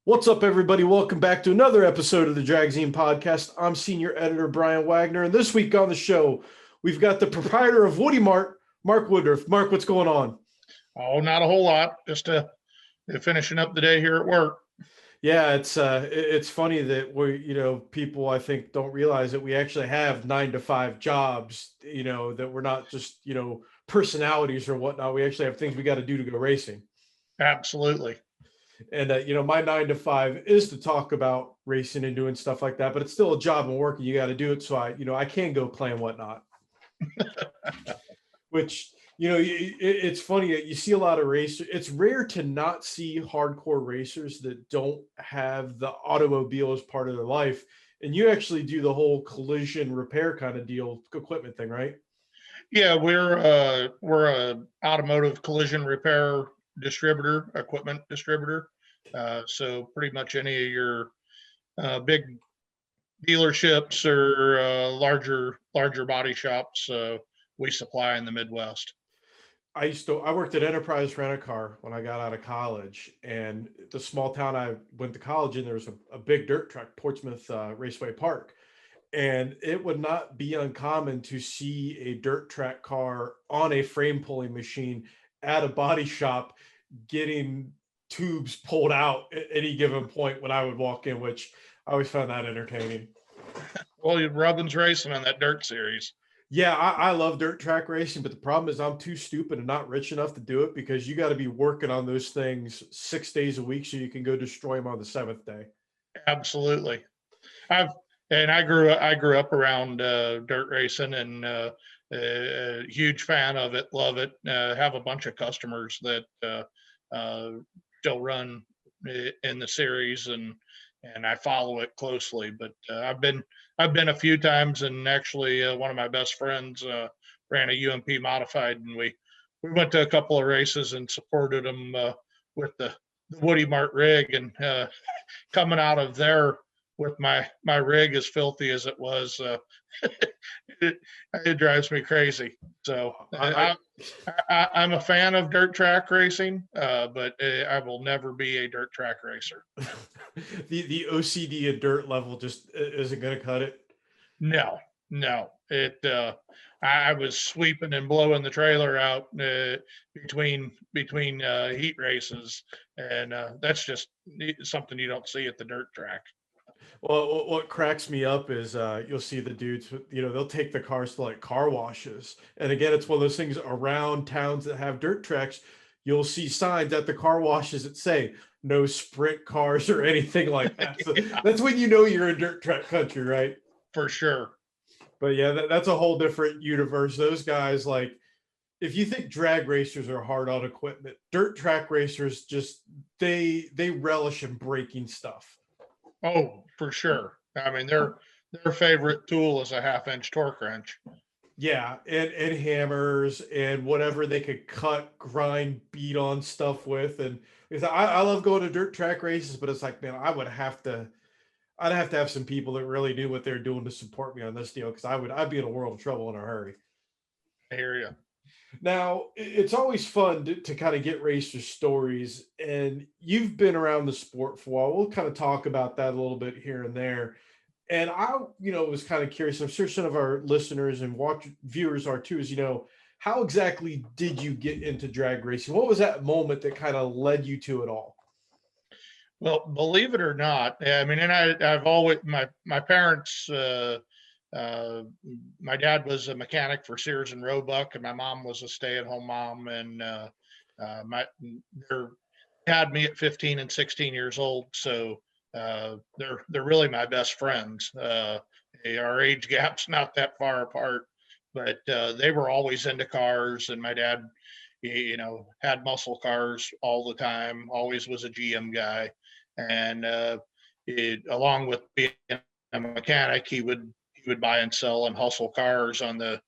What's up, everybody? Welcome back to another episode of the Dragzine Podcast. I'm Senior Editor Brian Wagner, and this week on the show, we've got the proprietor of Woody Mart, Mark Woodruff. Mark, what's going on? Oh, not a whole lot. Just finishing up the day here at work. Yeah, it's funny that people I think don't realize that we actually have 9 to 5 jobs. That we're not just personalities or whatnot. We actually have things we got to do to go racing. Absolutely. And my 9 to 5 is to talk about racing and doing stuff like that, but it's still a job and work, and you got to do it. So I can go play and whatnot. Which it's funny that you see a lot of racers. It's rare to not see hardcore racers that don't have the automobile as part of their life. And you actually do the whole collision repair kind of deal, equipment thing, right? Yeah, we're a automotive collision repair distributor, equipment distributor. So pretty much any of your big dealerships or larger body shops, we supply in the Midwest. I worked at Enterprise Rent-A-Car when I got out of college, and the small town I went to college in, there was a big dirt track, Portsmouth Raceway Park. And it would not be uncommon to see a dirt track car on a frame pulling machine at a body shop getting tubes pulled out at any given point when I would walk in, which I always found that entertaining. Well, you're Robbins racing on that dirt series. Yeah, I love dirt track racing, but the problem is I'm too stupid and not rich enough to do it, because you got to be working on those things 6 days a week so you can go destroy them on the 7th day. Absolutely. I grew up around dirt racing, and a huge fan of it. Love it. Have a bunch of customers that still run in the series, and I follow it closely. But I've been a few times, and actually one of my best friends ran a UMP modified, and we went to a couple of races and supported them with the Woody Mart rig, and coming out of there with my rig as filthy as it was, it drives me crazy. So I'm a fan of dirt track racing, but I will never be a dirt track racer. The OCD and dirt level just isn't going to cut it. No. I was sweeping and blowing the trailer out between heat races, and that's just something you don't see at the dirt track. Well, what cracks me up is you'll see the dudes, they'll take the cars to like car washes. And again, it's one of those things around towns that have dirt tracks. You'll see signs at the car washes that say no sprint cars or anything like that. So that's when you know you're in dirt track country, right? For sure. But yeah, that's a whole different universe. Those guys, like, if you think drag racers are hard on equipment, dirt track racers just they relish in breaking stuff. Oh, for sure. I mean, their favorite tool is a 1/2-inch torque wrench. Yeah, and hammers and whatever they could cut, grind, beat on stuff with. And because I love going to dirt track races, but it's like, man, I'd have to have some people that really knew what they're doing to support me on this deal, because I'd be in a world of trouble in a hurry. I hear you. Now, it's always fun to kind of get racer stories, and you've been around the sport for a while. We'll kind of talk about that a little bit here and there. And I, was kind of curious. I'm sure some of our listeners and viewers are too. Is how exactly did you get into drag racing? What was that moment that kind of led you to it all? Well, believe it or not, I mean, and I've always my parents. My dad was a mechanic for Sears and Roebuck, and my mom was a stay-at-home mom. And they had me at 15 and 16 years old, so they're really my best friends. Our age gap's not that far apart, but they were always into cars, and my dad, had muscle cars all the time. Always was a GM guy, and along with being a mechanic, he would buy and sell and hustle cars on the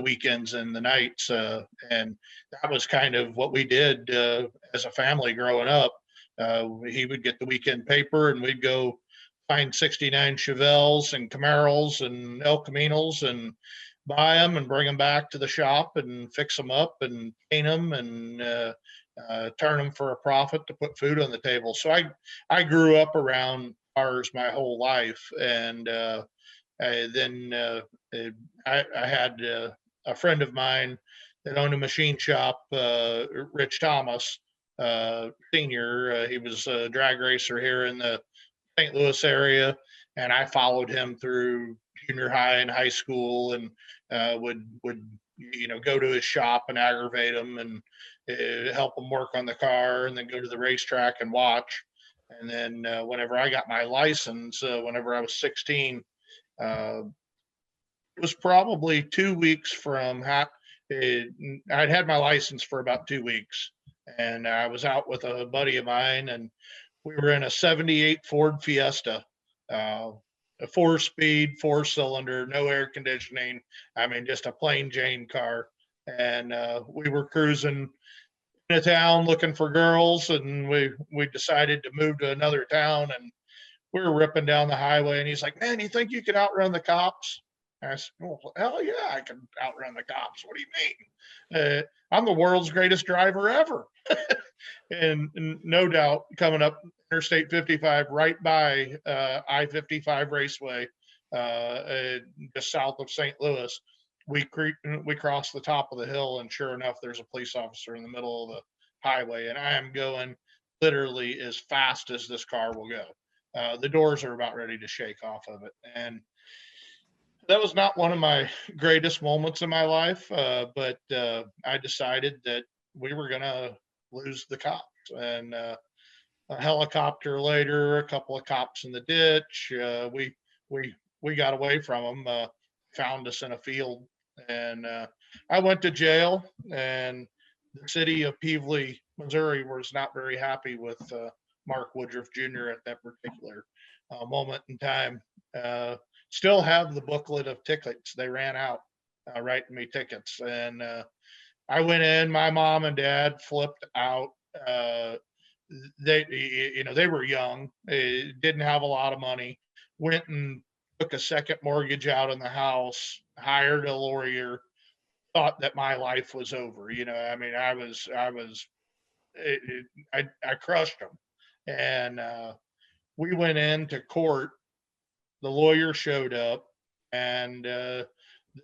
weekends and the nights, and that was kind of what we did as a family growing up. He would get the weekend paper, and we'd go find 69 Chevelles and Camaros and El Caminos and buy them and bring them back to the shop and fix them up and paint them, and turn them for a profit to put food on the table. So I grew up around cars my whole life, and then I had a friend of mine that owned a machine shop, Rich Thomas, Senior. He was a drag racer here in the St. Louis area, and I followed him through junior high and high school, and would go to his shop and aggravate him and help him work on the car, and then go to the racetrack and watch. And then whenever I got my license, whenever I was 16, it was probably 2 weeks from I'd had my license for about 2 weeks, and I was out with a buddy of mine, and we were in a 78 Ford Fiesta, a 4-speed, 4-cylinder, no air conditioning. I mean, just a plain Jane car. And we were cruising in a town looking for girls, and we decided to move to another town, and we were ripping down the highway, and he's like, "Man, you think you can outrun the cops?" I said, "Well, hell yeah, I can outrun the cops. What do you mean? I'm the world's greatest driver ever." And no doubt, coming up Interstate 55 right by I-55 Raceway, just south of St. Louis, we crossed the top of the hill, and sure enough, there's a police officer in the middle of the highway, and I am going literally as fast as this car will go. The doors are about ready to shake off of it. And that was not one of my greatest moments in my life, but I decided that we were going to lose the cops. And a helicopter later, a couple of cops in the ditch, we got away from them, found us in a field. And I went to jail, and the city of Pevely, Missouri was not very happy with Mark Woodruff Jr. at that particular moment in time. Still have the booklet of tickets. They ran out writing me tickets. And I went in, my mom and dad flipped out. They were young, didn't have a lot of money, went and took a second mortgage out on the house, hired a lawyer, thought that my life was over. I mean, I crushed them. And we went into court. The lawyer showed up, and the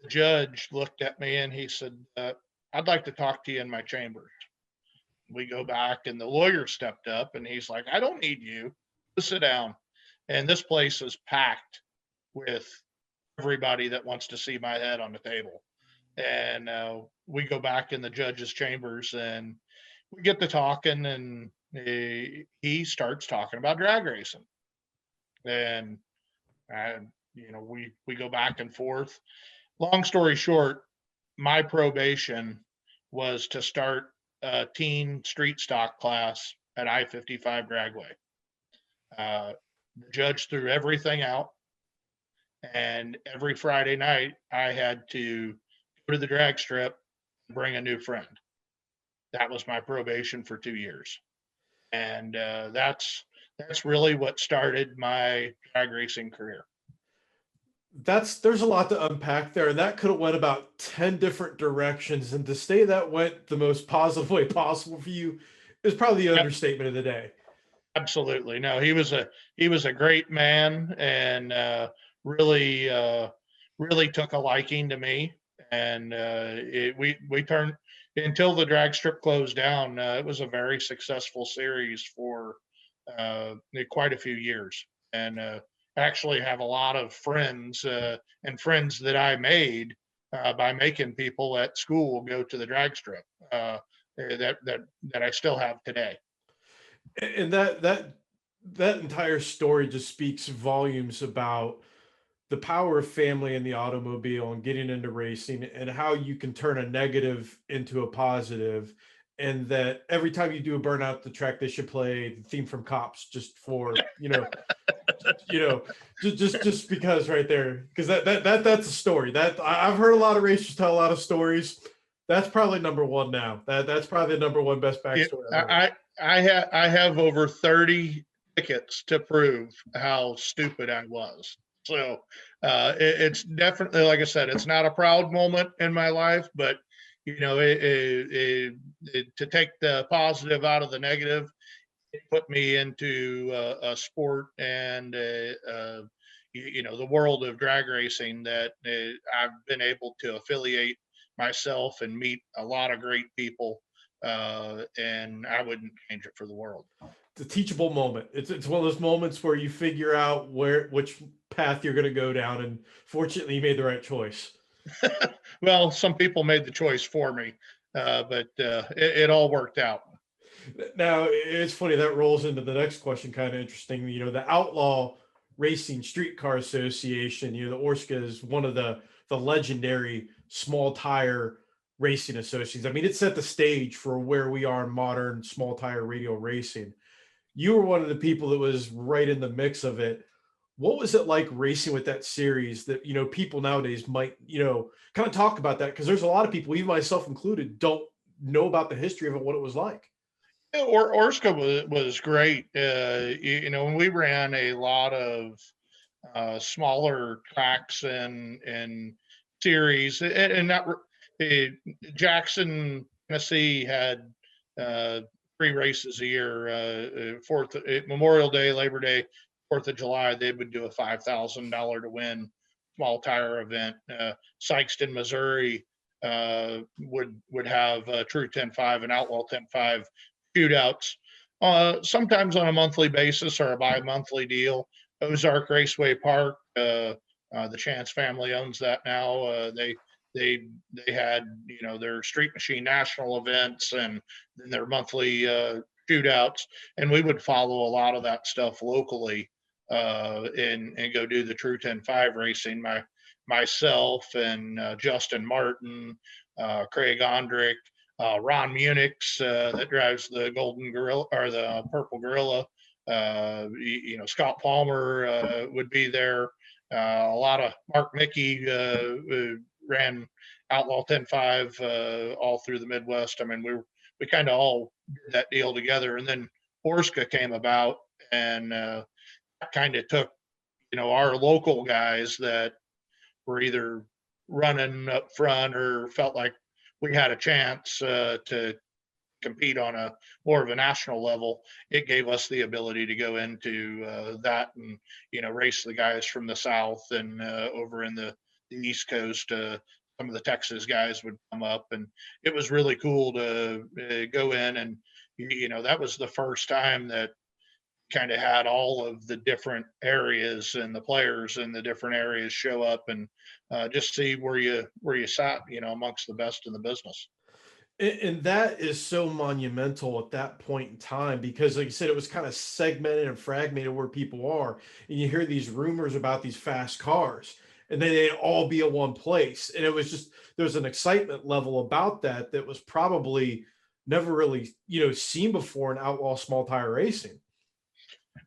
judge looked at me, and he said, "I'd like to talk to you in my chambers." We go back, and the lawyer stepped up, and he's like, "I don't need you. Just sit down." And this place is packed with everybody that wants to see my head on the table. And we go back in the judge's chambers, and we get to talking, and he starts talking about drag racing. And we go back and forth. Long story short, my probation was to start a teen street stock class at I-55 Dragway. The judge threw everything out, and every Friday night I had to go to the drag strip and bring a new friend. That was my probation for 2 years. And that's really what started my drag racing career. There's a lot to unpack there, and that could have went about 10 different directions, and to say that went the most positive way possible for you is probably the Yep. understatement of the day. Absolutely. No, he was a great man, and really took a liking to me. And we turned, until the drag strip closed down, it was a very successful series for quite a few years. And actually have a lot of friends and friends that I made by making people at school go to the drag strip that I still have today. And that entire story just speaks volumes about the power of family in the automobile and getting into racing, and how you can turn a negative into a positive. And that every time you do a burnout the track, they should play the theme from Cops, just for just because right there, because that's a story that I've heard a lot of racers tell a lot of stories. That's probably number one now. That's probably the number one best backstory. I have over 30 tickets to prove how stupid I was. So it's definitely, like I said, it's not a proud moment in my life, but to take the positive out of the negative, it put me into a sport and the world of drag racing that I've been able to affiliate myself and meet a lot of great people, and I wouldn't change it for the world. It's a teachable moment. It's one of those moments where you figure out which path you're going to go down, and fortunately, you made the right choice. Well, some people made the choice for me, but it all worked out. Now, it's funny that rolls into the next question, kind of interesting. The Outlaw Racing Streetcar Association, the ORSCA is one of the legendary small tire racing associations. I mean, it set the stage for where we are in modern small tire radial racing. You were one of the people that was right in the mix of it. What was it like racing with that series that, people nowadays might, kind of talk about that? Because there's a lot of people, even myself included, don't know about the history of it, what it was like. Orska was great. When we ran a lot of smaller tracks and series, and that Jackson, Tennessee had 3 races a year. Memorial Day, Labor Day, 4th of July, they would do a $5,000 to win small tire event. Sykeston, Missouri would have a True 10.5 and Outlaw 10.5 shootouts, sometimes on a monthly basis or a bi-monthly deal. Ozark Raceway Park, the Chance family owns that now. They had their Street Machine national events and then their monthly shootouts, and we would follow a lot of that stuff locally and go do the True 10.5 racing. Myself and Justin Martin, Craig Ondrick, Ron Munich that drives the Golden Gorilla or the Purple Gorilla. Scott Palmer would be there. A lot of Mark Mickey ran Outlaw 10.5 all through the Midwest. I mean, we kind of all did that deal together, and then Orska came about, and kind of took our local guys that were either running up front or felt like we had a chance to compete on a more of a national level. It gave us the ability to go into that and race the guys from the south and over in the East Coast. Some of the Texas guys would come up, and it was really cool to go in, and that was the first time that kind of had all of the different areas and the players in the different areas show up and just see where you sat, amongst the best in the business. And that is so monumental at that point in time, because like you said, it was kind of segmented and fragmented where people are, and you hear these rumors about these fast cars, and then they'd all be at one place. And it was just, there was an excitement level about that was probably never really, seen before in outlaw small tire racing.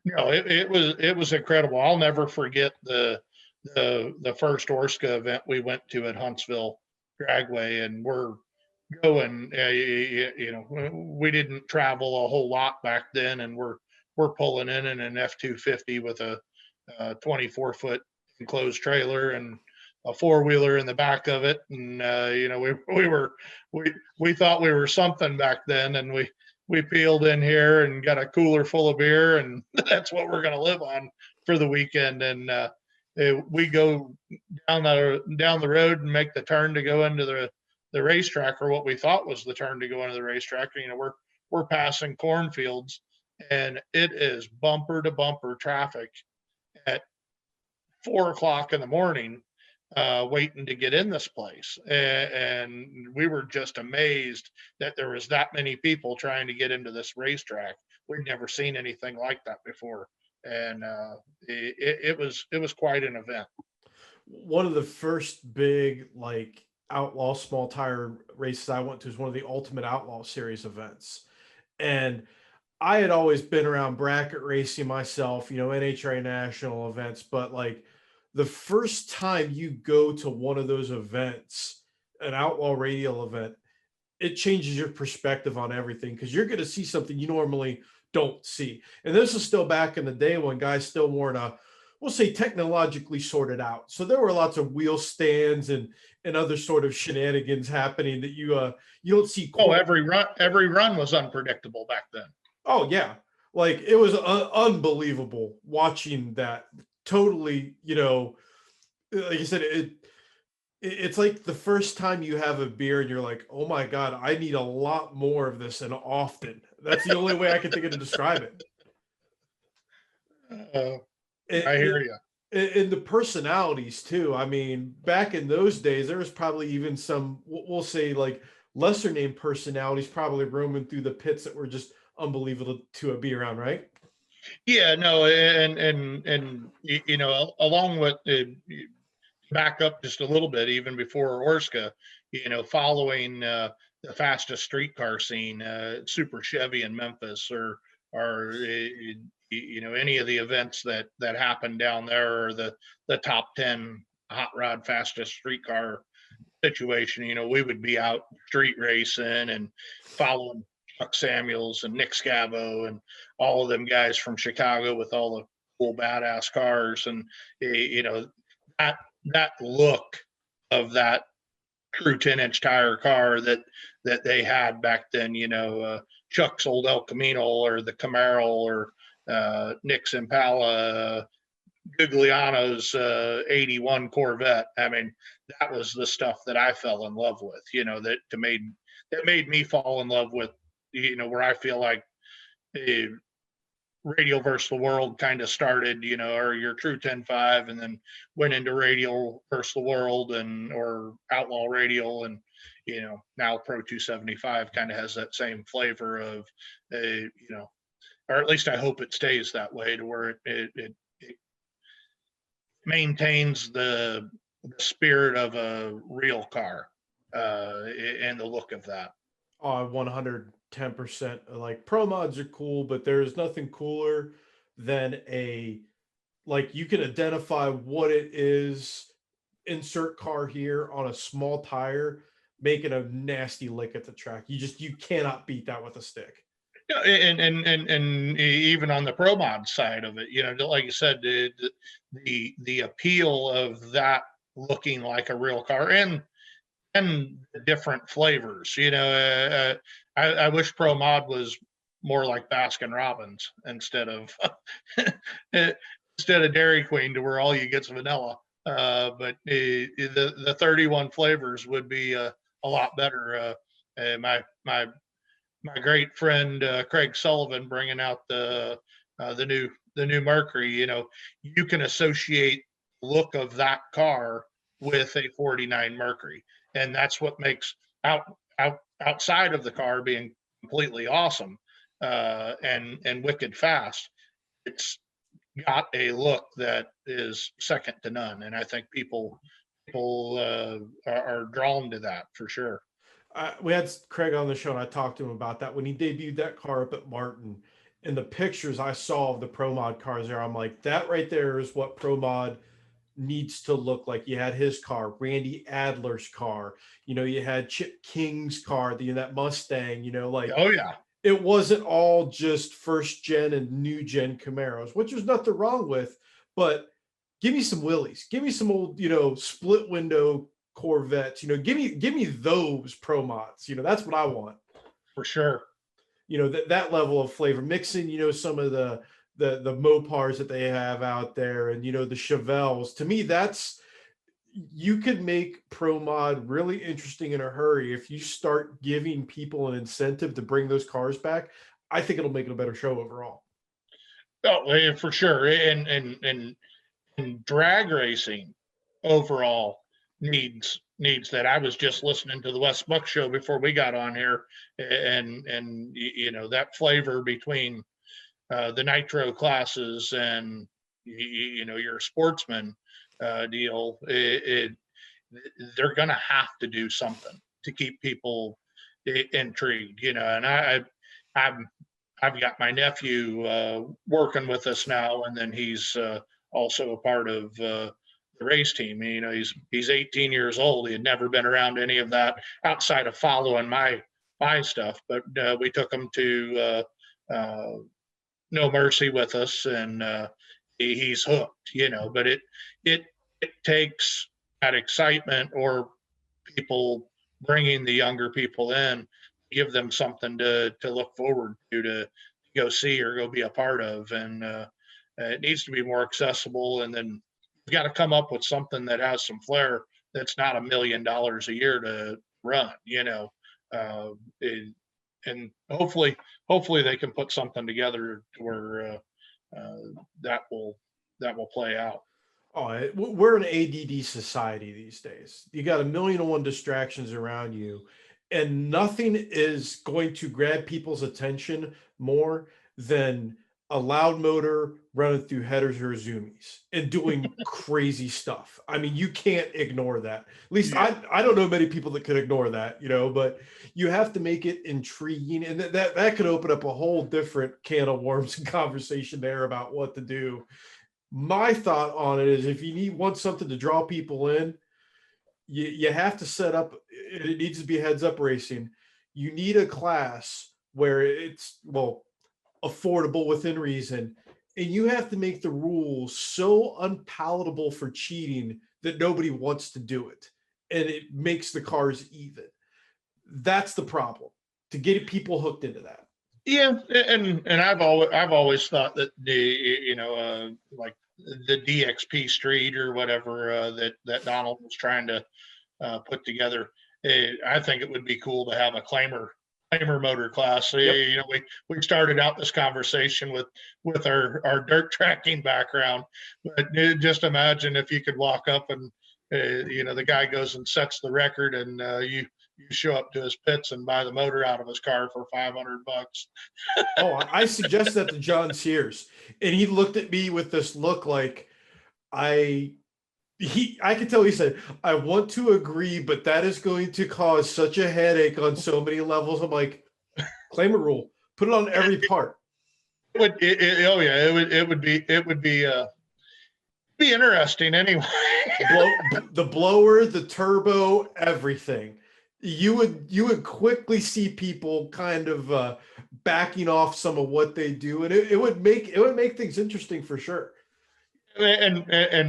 No, it was incredible. I'll never forget the first Orska event we went to at Huntsville Dragway, and we're going. We didn't travel a whole lot back then, and we're pulling in an F-250 with a 24-foot enclosed trailer and a 4-wheeler in the back of it, and we thought we were something back then, and we peeled in here and got a cooler full of beer, and that's what we're going to live on for the weekend. And we go down the road and make the turn to go into the racetrack, or what we thought was the turn to go into the racetrack. We're passing cornfields, and it is bumper to bumper traffic at 4:00 in the morning, waiting to get in this place. And we were just amazed that there was that many people trying to get into this racetrack. We'd never seen anything like that before. And it was quite an event. One of the first big, like, outlaw small tire races I went to was one of the Ultimate Outlaw Series events. And I had always been around bracket racing myself, NHRA national events, but like the first time you go to one of those events, an outlaw radial event, it changes your perspective on everything, because you're going to see something you normally don't see. And this is still back in the day when guys still wore a we'll say technologically sorted out. So there were lots of wheel stands and other sort of shenanigans happening that you don't see. Oh, every run was unpredictable back then. Oh yeah, like it was unbelievable watching that. Totally, like you said, it's like the first time you have a beer and you're like, oh my God, I need a lot more of this and often. That's the only way I can think of to describe it. I hear you. And the personalities too. I mean, back in those days, there was probably even some, we'll say like lesser named personalities probably roaming through the pits that were just unbelievable to be around, right? Yeah, no, and along with back up just a little bit, even before Orska, following the fastest streetcar scene, Super Chevy in Memphis, or any of the events that happened down there, or the top 10 hot rod fastest streetcar situation. We would be out street racing and following Chuck Samuels and Nick Scavo and all of them guys from Chicago with all the cool badass cars, and that look of that true 10-inch tire car that they had back then. Chuck's old El Camino, or the Camaro, or Nick's Impala, Gugliano's 81 Corvette. I mean, that was the stuff that I fell in love with, that made me fall in love with, where I feel like Radial versus the World kind of started, or your True 10.5, and then went into Radial versus the World, or Outlaw Radial, and now Pro 275 kind of has that same flavor of, or at least I hope it stays that way, to where it maintains the spirit of a real car, and the look of that. 110%. Like pro mods are cool, but there's nothing cooler than like you can identify what it is, insert car here on a small tire, making a nasty lick at the track. You cannot beat that with a stick. Yeah, and even on the pro mod side of it, like you said, the appeal of that looking like a real car, and different flavors. I wish pro mod was more like Baskin Robbins instead of Dairy Queen, to where all you get's vanilla. But the 31 flavors would be a lot better. My great friend Craig Sullivan bringing out the new Mercury. You can associate the look of that car with a 49 Mercury, and that's what makes outside of the car being completely awesome, and wicked fast. It's got a look that is second to none, and I think people are drawn to that for sure. We had Craig on the show, and I talked to him about that when he debuted that car up at Martin. And the pictures I saw of the Pro Mod cars there, I'm like, that right there is what Pro Mod needs to look like. You had his car, Randy Adler's car, you had Chip King's car, that Mustang, like, oh yeah, it wasn't all just first gen and new gen Camaros, which there's nothing wrong with, but give me some Willys, give me some old, split window Corvettes, give me those pro mods, that's what I want for sure. That level of flavor, mixing, some of the Mopars that they have out there, and the Chevelles. To me, you could make pro mod really interesting in a hurry if you start giving people an incentive to bring those cars back. I think it'll make it a better show overall. Oh, for sure. And drag racing overall needs that. I was just listening to the Wes Buck show before we got on here, and that flavor between the nitro classes and your sportsman deal, they're gonna have to do something to keep people intrigued, and I've got my nephew working with us now, and then he's also a part of the race team. He's 18 years old. He had never been around any of that outside of following my stuff, but we took him to No Mercy with us, and he's hooked, but it takes that excitement, or people bringing the younger people in, give them something to look forward to go see or go be a part of. And it needs to be more accessible. And then you've got to come up with something that has some flair, that's not $1 million a year to run, uh, and hopefully they can put something together where that will play out. Oh, we're an ADD society these days. You got 1,000,001 distractions around you, and nothing is going to grab people's attention more than a loud motor running through headers or zoomies and doing crazy stuff. I mean, you can't ignore that. At least I don't know many people that could ignore that, but you have to make it intriguing, and that could open up a whole different can of worms and conversation there about what to do. My thought on it is, if you want something to draw people in, you have to set up, it needs to be heads up racing. You need a class where it's, well, affordable within reason, and you have to make the rules so unpalatable for cheating that nobody wants to do it, and it makes the cars even. That's the problem, to get people hooked into that. Yeah, and I've always thought that like the DXP Street or whatever that Donald was trying to put together. I think it would be cool to have a claimer motor class. Yep. We started out this conversation with our dirt tracking background, but just imagine if you could walk up and the guy goes and sets the record, and you show up to his pits and buy the motor out of his car for $500. Oh, I suggested that to John Sears, and he looked at me with this look like I could tell he said, "I want to agree, but that is going to cause such a headache on so many levels." I'm like, claim a rule, put it on every part. It would be interesting anyway. The blower, the turbo, everything. You would quickly see people kind of backing off some of what they do, and it would make things interesting for sure. And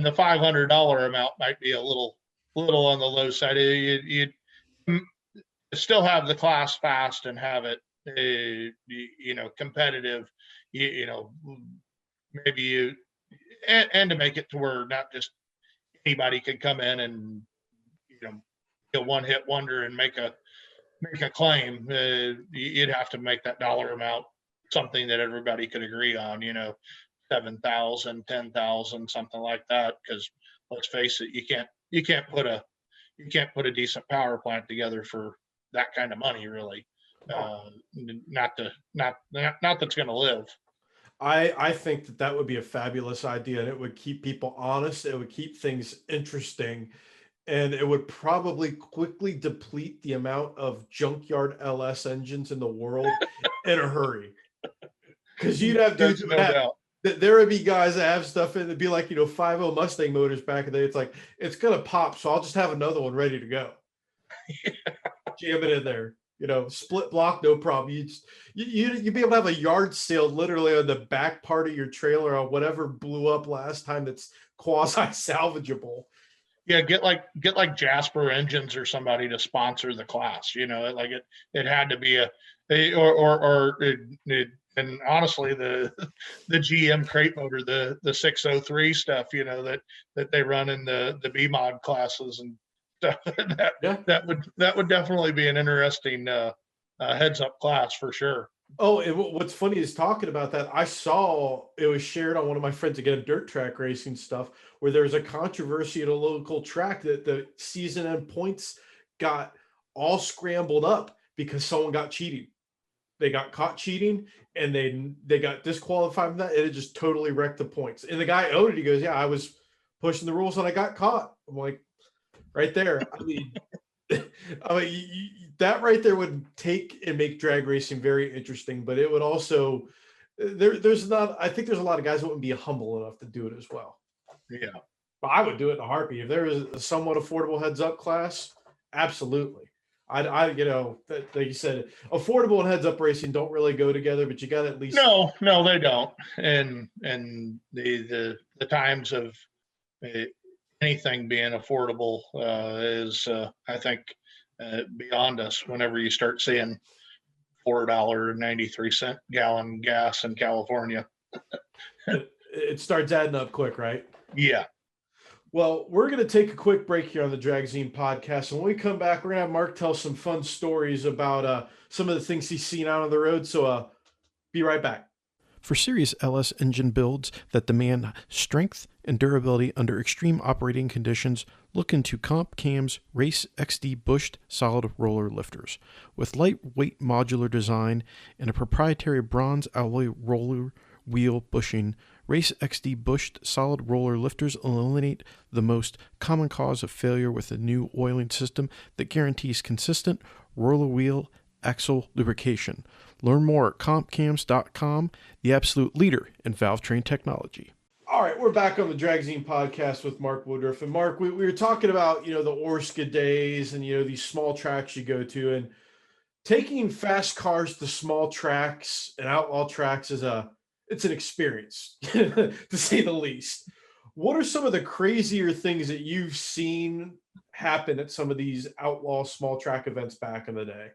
the $500 amount might be a little on the low side. You still have the class fast and have it competitive. Maybe you and to make it to where not just anybody can come in and be a one-hit wonder and make a claim. You'd have to make that dollar amount something that everybody could agree on. 7,000, 10,000, something like that. Because let's face it, you can't put a decent power plant together for that kind of money, really. Not that's going to live. I think that would be a fabulous idea, and it would keep people honest. It would keep things interesting, and it would probably quickly deplete the amount of junkyard LS engines in the world in a hurry. Because you'd have dudes there would be guys that have stuff in, it'd be like 5.0 Mustang motors back in the day. It's like, it's gonna pop, so I'll just have another one ready to go. Yeah. Jam it in there. Split block, no problem. You'd be able to have a yard sale literally on the back part of your trailer on whatever blew up last time that's quasi salvageable. Yeah, get like Jasper Engines or somebody to sponsor the class. It had to be and honestly the GM crate motor, the 603 stuff, that they run in the B mod classes and stuff. That would definitely be an interesting heads up class for sure. Oh, and what's funny is, talking about that, I saw it was shared on one of my friends, again, dirt track racing stuff, where there was a controversy at a local track that the season end points got all scrambled up because someone got cheating. They got caught cheating, and they got disqualified from that, and it just totally wrecked the points. And the guy owned it. He goes, "Yeah, I was pushing the rules and I got caught." I'm like, right there. I mean, that right there would take and make drag racing very interesting, but it would also there's not. I think there's a lot of guys that wouldn't be humble enough to do it as well. Yeah, but I would do it in a heartbeat if there is a somewhat affordable heads up class. Absolutely, like you said, affordable and heads up racing don't really go together, but you got to at least. No, they don't. And the times of uh, anything being affordable is, I think, beyond us. Whenever you start seeing $4.93 gallon gas in California. It starts adding up quick, right? Yeah. Well, we're going to take a quick break here on the Dragzine podcast. And when we come back, we're going to have Mark tell some fun stories about some of the things he's seen out on the road. So be right back. For serious LS engine builds that demand strength and durability under extreme operating conditions, look into Comp Cam's Race XD bushed solid roller lifters. With lightweight modular design and a proprietary bronze alloy roller wheel bushing, Race XD bushed solid roller lifters eliminate the most common cause of failure with a new oiling system that guarantees consistent roller wheel axle lubrication. Learn more at compcams.com, the absolute leader in valve train technology. All right, we're back on the Dragzine podcast with Mark Woodruff. And Mark, we were talking about, the Orska days and, these small tracks you go to, and taking fast cars to small tracks and outlaw tracks it's an experience to say the least. What are some of the crazier things that you've seen happen at some of these outlaw small track events back in the day?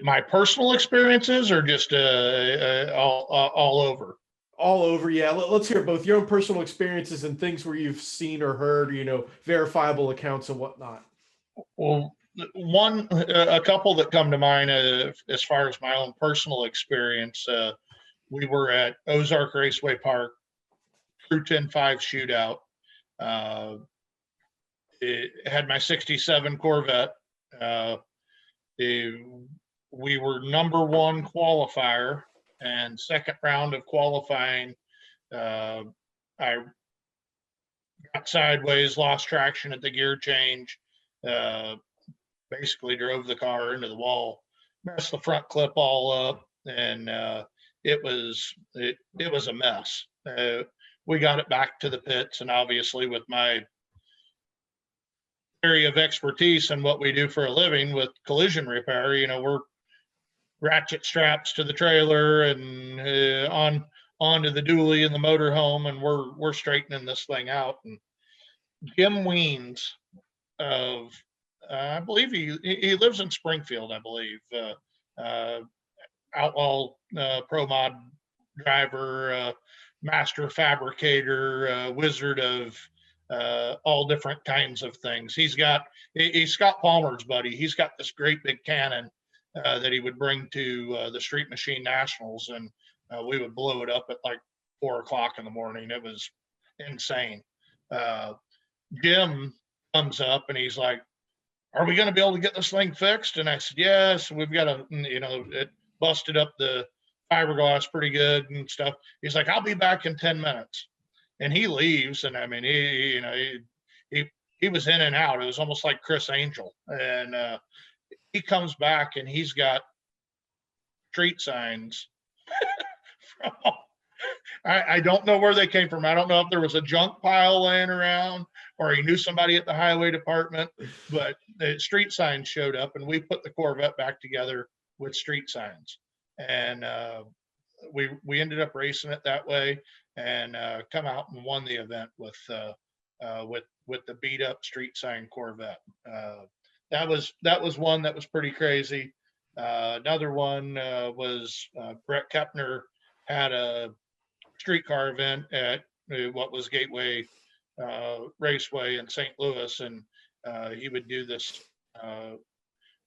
My personal experiences or just all over? All over, yeah. Let's hear both your own personal experiences and things where you've seen or heard, verifiable accounts and whatnot. Well, a couple that come to mind as far as my own personal experience. We were at Ozark Raceway Park, Crew 10-5 shootout. It had my 67 Corvette. We were number one qualifier, and second round of qualifying, I got sideways, lost traction at the gear change, basically drove the car into the wall, messed the front clip all up, and it was a mess. We got it back to the pits, and obviously with my area of expertise and what we do for a living with collision repair, we're ratchet straps to the trailer and onto the dually in the motorhome, and we're straightening this thing out. And Jim Weens of I believe he lives in Springfield, I believe. Outlaw pro mod driver, master fabricator, wizard of all different kinds of things. He's Scott Palmer's buddy. He's got this great big cannon that he would bring to the Street Machine Nationals, and we would blow it up at like 4:00 in the morning. It was insane. Jim comes up and he's like, "Are we going to be able to get this thing fixed?" And I said, "Yes, we've got to, it busted up the fiberglass pretty good and stuff." He's like, "I'll be back in 10 minutes. And he leaves. And I mean, he was in and out. It was almost like Chris Angel. And he comes back and he's got street signs. I don't know where they came from. I don't know if there was a junk pile laying around or he knew somebody at the highway department, but the street signs showed up, and we put the Corvette back together with street signs. And we ended up racing it that way and come out and won the event with the beat up street sign Corvette. That was one that was pretty crazy. Another one was Brett Kepner had a streetcar event at what was Gateway Raceway in St. Louis, and he would do this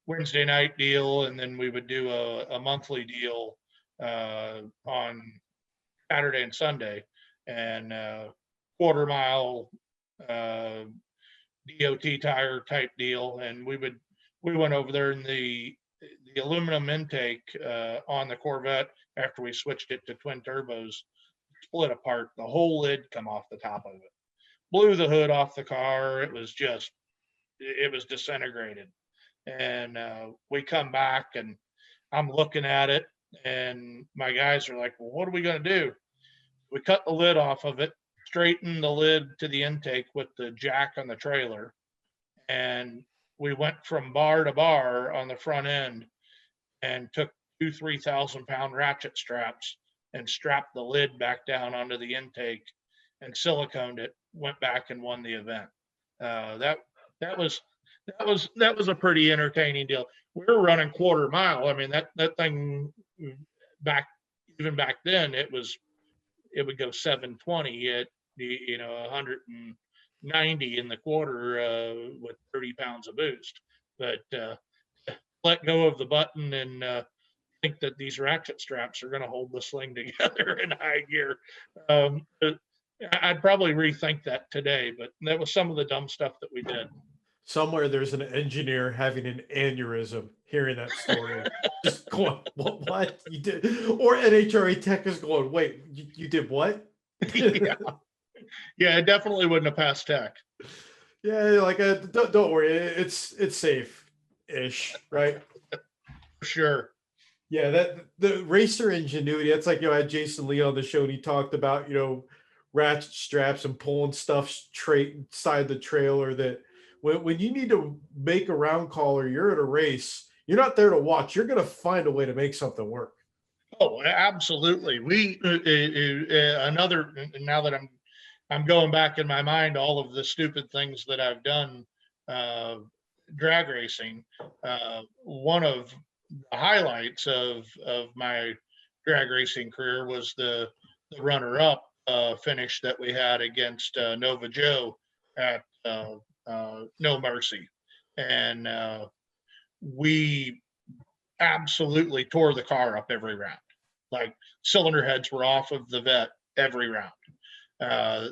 Wednesday night deal, and then we would do a monthly deal on Saturday and Sunday, and quarter mile DOT tire type deal. And we went over there, and the aluminum intake on the Corvette, after we switched it to twin turbos, split apart. The whole lid come off the top of it, blew the hood off the car. It was disintegrated. And we come back, and I'm looking at it, and my guys are like, "Well, what are we going to do?" We cut the lid off of it, straightened the lid to the intake with the jack on the trailer, and we went from bar to bar on the front end and took 3,000 pound ratchet straps and strapped the lid back down onto the intake and siliconed it, went back and won the event. That was a pretty entertaining deal. We were running quarter mile. I mean, that thing back then, it would go 720 at 190 in the quarter with 30 pounds of boost. But let go of the button and think that these ratchet straps are going to hold the sling together in high gear. I'd probably rethink that today, but that was some of the dumb stuff that we did. Somewhere there's an engineer having an aneurysm hearing that story. Just going, what you did? Or NHRA tech is going, wait, you did what? Yeah, it definitely wouldn't have passed tech. Yeah, like don't worry, it's safe-ish, right? For sure. Yeah, that the racer ingenuity. That's like, I had Jason Lee on the show and he talked about, ratchet straps and pulling stuff straight inside the trailer, that when you need to make a round call or you're at a race, you're not there to watch. You're going to find a way to make something work. Oh, absolutely. We another, now that I'm going back in my mind all of the stupid things that I've done drag racing. One of the highlights of my drag racing career was the runner-up finish that we had against Nova Joe at No Mercy, and we absolutely tore the car up every round. Like, cylinder heads were off of the vet every round.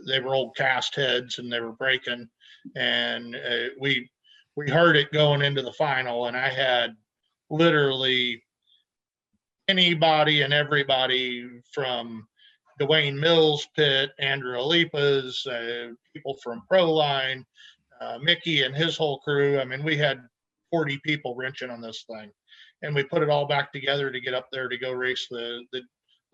They were old cast heads and they were breaking, and we heard it going into the final, and I had literally anybody and everybody from Dwayne Mills' pit, Andrew Alipa's, people from Proline, Mickey and his whole crew. I mean, we had 40 people wrenching on this thing, and we put it all back together to get up there to go race the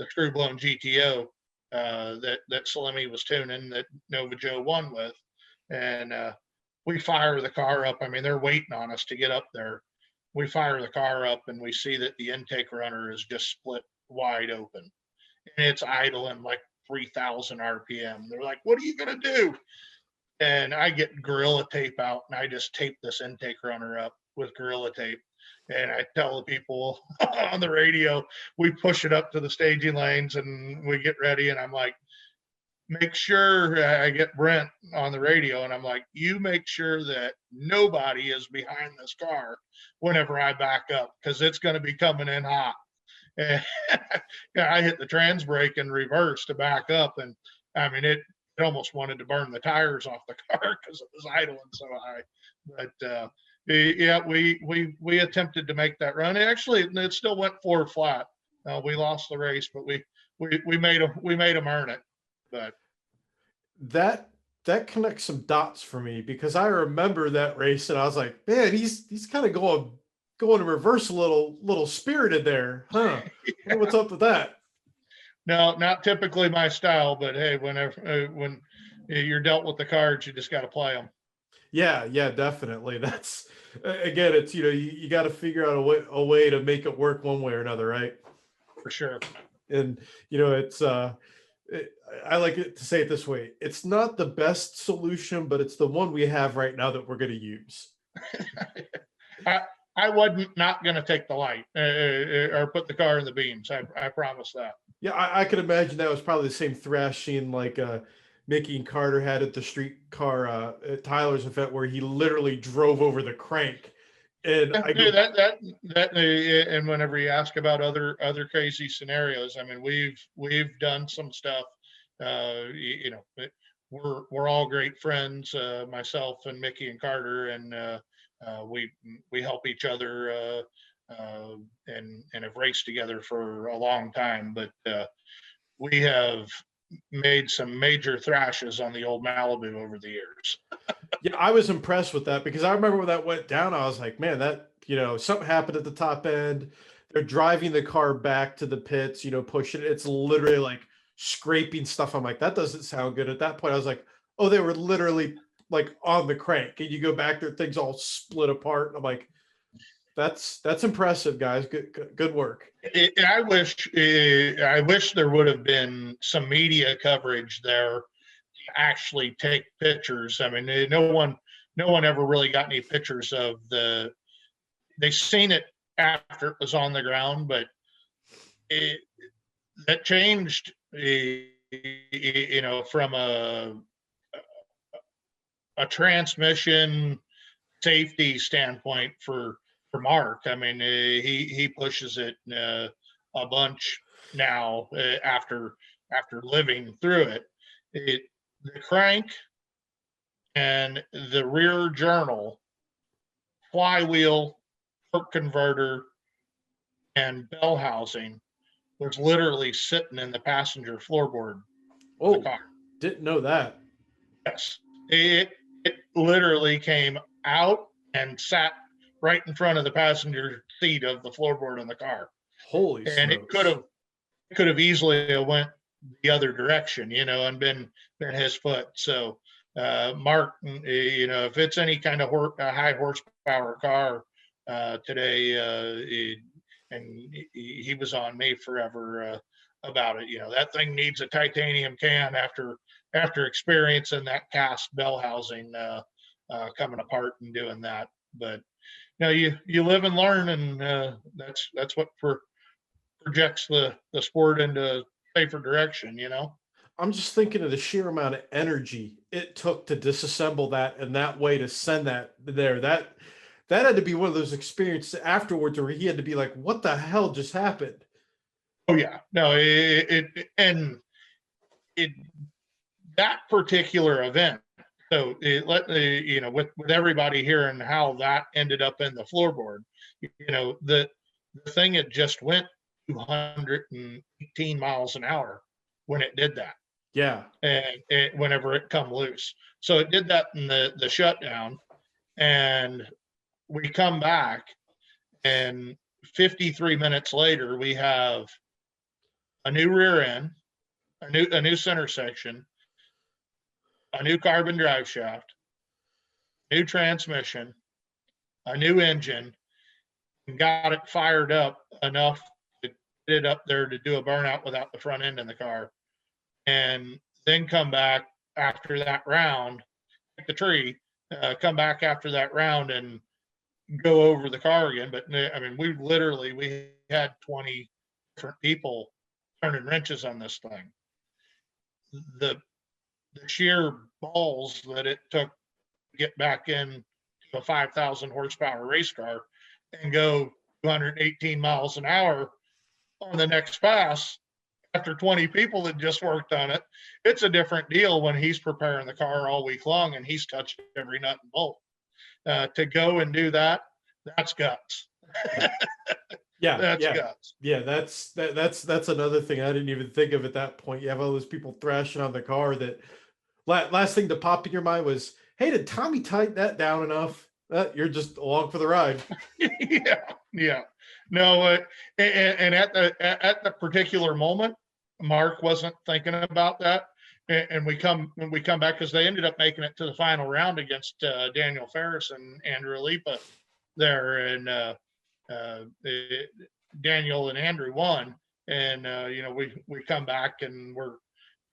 screw blown GTO that Salemi was tuning, that Nova Joe won with. And we fire the car up. I mean, they're waiting on us to get up there. We fire the car up and we see that the intake runner is just split wide open, and it's idling like 3,000 RPM. They're like, what are you going to do? And I get Gorilla Tape out and I just tape this intake runner up with Gorilla Tape. And I tell the people on the radio, we push it up to the staging lanes and we get ready. And I'm like, make sure, I get Brent on the radio and I'm like, you make sure that nobody is behind this car whenever I back up, because it's going to be coming in hot. And I hit the trans brake in reverse to back up, and I mean, it almost wanted to burn the tires off the car because it was idling so high. But yeah, we attempted to make that run. Actually, it still went 4 flat. We lost the race, but we made them earn it. But that connects some dots for me, because I remember that race and I was like, man, he's kind of going in reverse a little spirited there, huh? Yeah. What's up with that? No, not typically my style, but hey, when you're dealt with the cards, you just got to play them. Yeah, definitely. That's, again, it's, you got to figure out a way to make it work one way or another, right? For sure. And it's I like it to say it this way: it's not the best solution, but it's the one we have right now that we're going to use. I wasn't not going to take the light or put the car in the beams. I promise that. Yeah, I could imagine that was probably the same thrashing like Mickey and Carter had at the streetcar at Tyler's event, where he literally drove over the crank. And and whenever you ask about other crazy scenarios, I mean, we've done some stuff. We're all great friends, myself and Mickey and Carter, and we help each other and have raced together for a long time. But we have made some major thrashes on the old Malibu over the years. Yeah, I was impressed with that, because I remember when that went down, I was like, man, that, something happened at the top end. They're driving the car back to the pits, pushing it. It's literally like scraping stuff. I'm like, that doesn't sound good. At that point, I was like, oh, they were literally like on the crank, and you go back there, things all split apart. And I'm like, that's impressive, guys. Good work. I wish there would have been some media coverage there to actually take pictures. I mean, no one ever really got any pictures of they seen it after it was on the ground, but that changed, from a transmission safety standpoint for Mark. I mean, he pushes it a bunch now after living through it. The crank and the rear journal, flywheel, torque converter, and bell housing was literally sitting in the passenger floorboard of the car. Didn't know that. Yes, it literally came out and sat right in front of the passenger seat of the floorboard in the car. Holy and smokes. It could have easily went the other direction, and been his foot. So Mark, if it's any kind of high horsepower car today, he was on me forever about it. That thing needs a titanium can after experiencing that cast bell housing coming apart and doing that. But you live and learn, and that's what projects the sport into safer direction. I'm just thinking of the sheer amount of energy it took to disassemble that and that way to send that there. That had to be one of those experiences afterwards where he had to be like, what the hell just happened? Oh yeah, no, that particular event. So with everybody hearing how that ended up in the floorboard, the thing had just went 218 miles an hour when it did that. Yeah. And whenever it come loose. So it did that in the shutdown, and we come back, and 53 minutes later, we have a new rear end, a new center section, a new carbon drive shaft, new transmission, a new engine, and got it fired up enough to get it up there to do a burnout without the front end in the car. And then come back after that round, pick the tree, come back after that round and go over the car again. But I mean, we had 20 different people turning wrenches on this thing. The sheer balls that it took to get back in a 5,000 horsepower race car and go 218 miles an hour on the next pass after 20 people that just worked on it. It's a different deal when he's preparing the car all week long and he's touched every nut and bolt. To go and do that, that's guts. Yeah, that's guts. Yeah, that's another thing I didn't even think of at that point. You have all those people thrashing on the car. That last thing to pop in your mind was, hey, did Tommy tighten that down enough? You're just along for the ride. Yeah. No, and at the particular moment, Mark wasn't thinking about that. And we come back, because they ended up making it to the final round against Daniel Ferris and Andrew Lipa there, and Daniel and Andrew won. And we come back and we're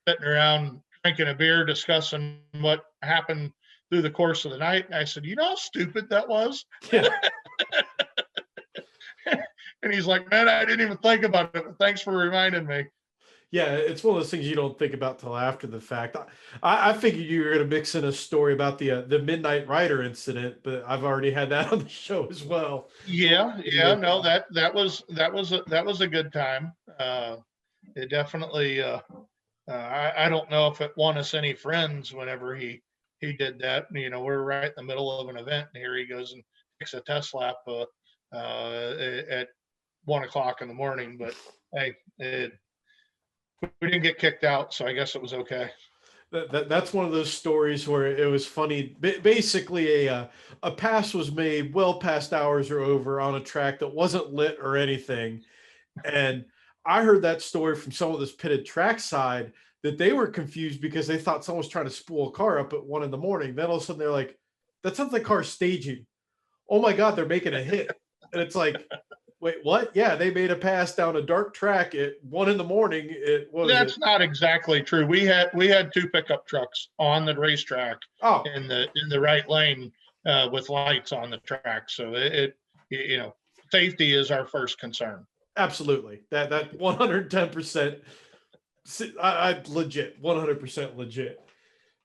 sitting around drinking a beer, discussing what happened through the course of the night. And I said, how stupid that was? Yeah. And he's like, man, I didn't even think about it, but thanks for reminding me. Yeah, it's one of those things you don't think about till after the fact. I figured you were going to mix in a story about the Midnight Rider incident, but I've already had that on the show as well. Yeah. No, that was a good time. It definitely. I don't know if it won us any friends whenever he did that. We're right in the middle of an event, and here he goes and takes a test lap at 1:00 in the morning. But hey, we didn't get kicked out, so I guess it was okay. That's one of those stories where it was funny. Basically, a pass was made well past hours or over on a track that wasn't lit or anything. And I heard that story from someone that's pitted trackside that they were confused because they thought someone was trying to spool a car up at 1 a.m. Then all of a sudden they're like, that sounds like car staging. Oh my God, they're making a hit. And it's like, wait, what? Yeah, they made a pass down a dark track at 1 a.m. That's not exactly true. We had two pickup trucks on the racetrack in the right lane with lights on the track. So safety is our first concern. Absolutely. That 110%. I legit, 100% legit.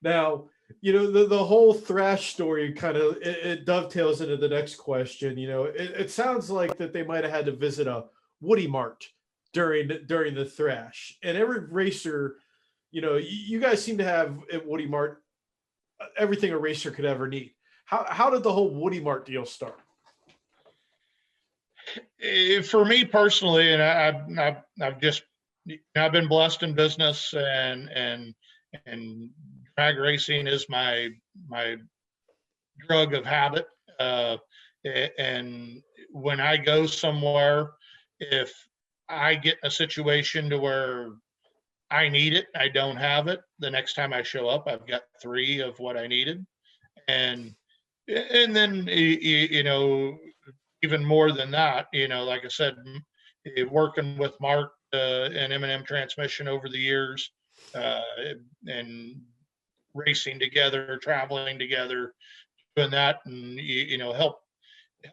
Now, the whole thrash story kind of it dovetails into the next question. It sounds like that they might have had to visit a Woody Mart during the thrash, and every racer, you guys seem to have at Woody Mart everything a racer could ever need. How did the whole Woody Mart deal start? For me personally, and I've been blessed in business, and drag racing is my drug of habit. And when I go somewhere, if I get in a situation to where I need it, I don't have it, the next time I show up, I've got 3 of what I needed. And then, even more than that, like I said, working with Mark and M&M Transmission over the years, and racing together, traveling together, doing that, and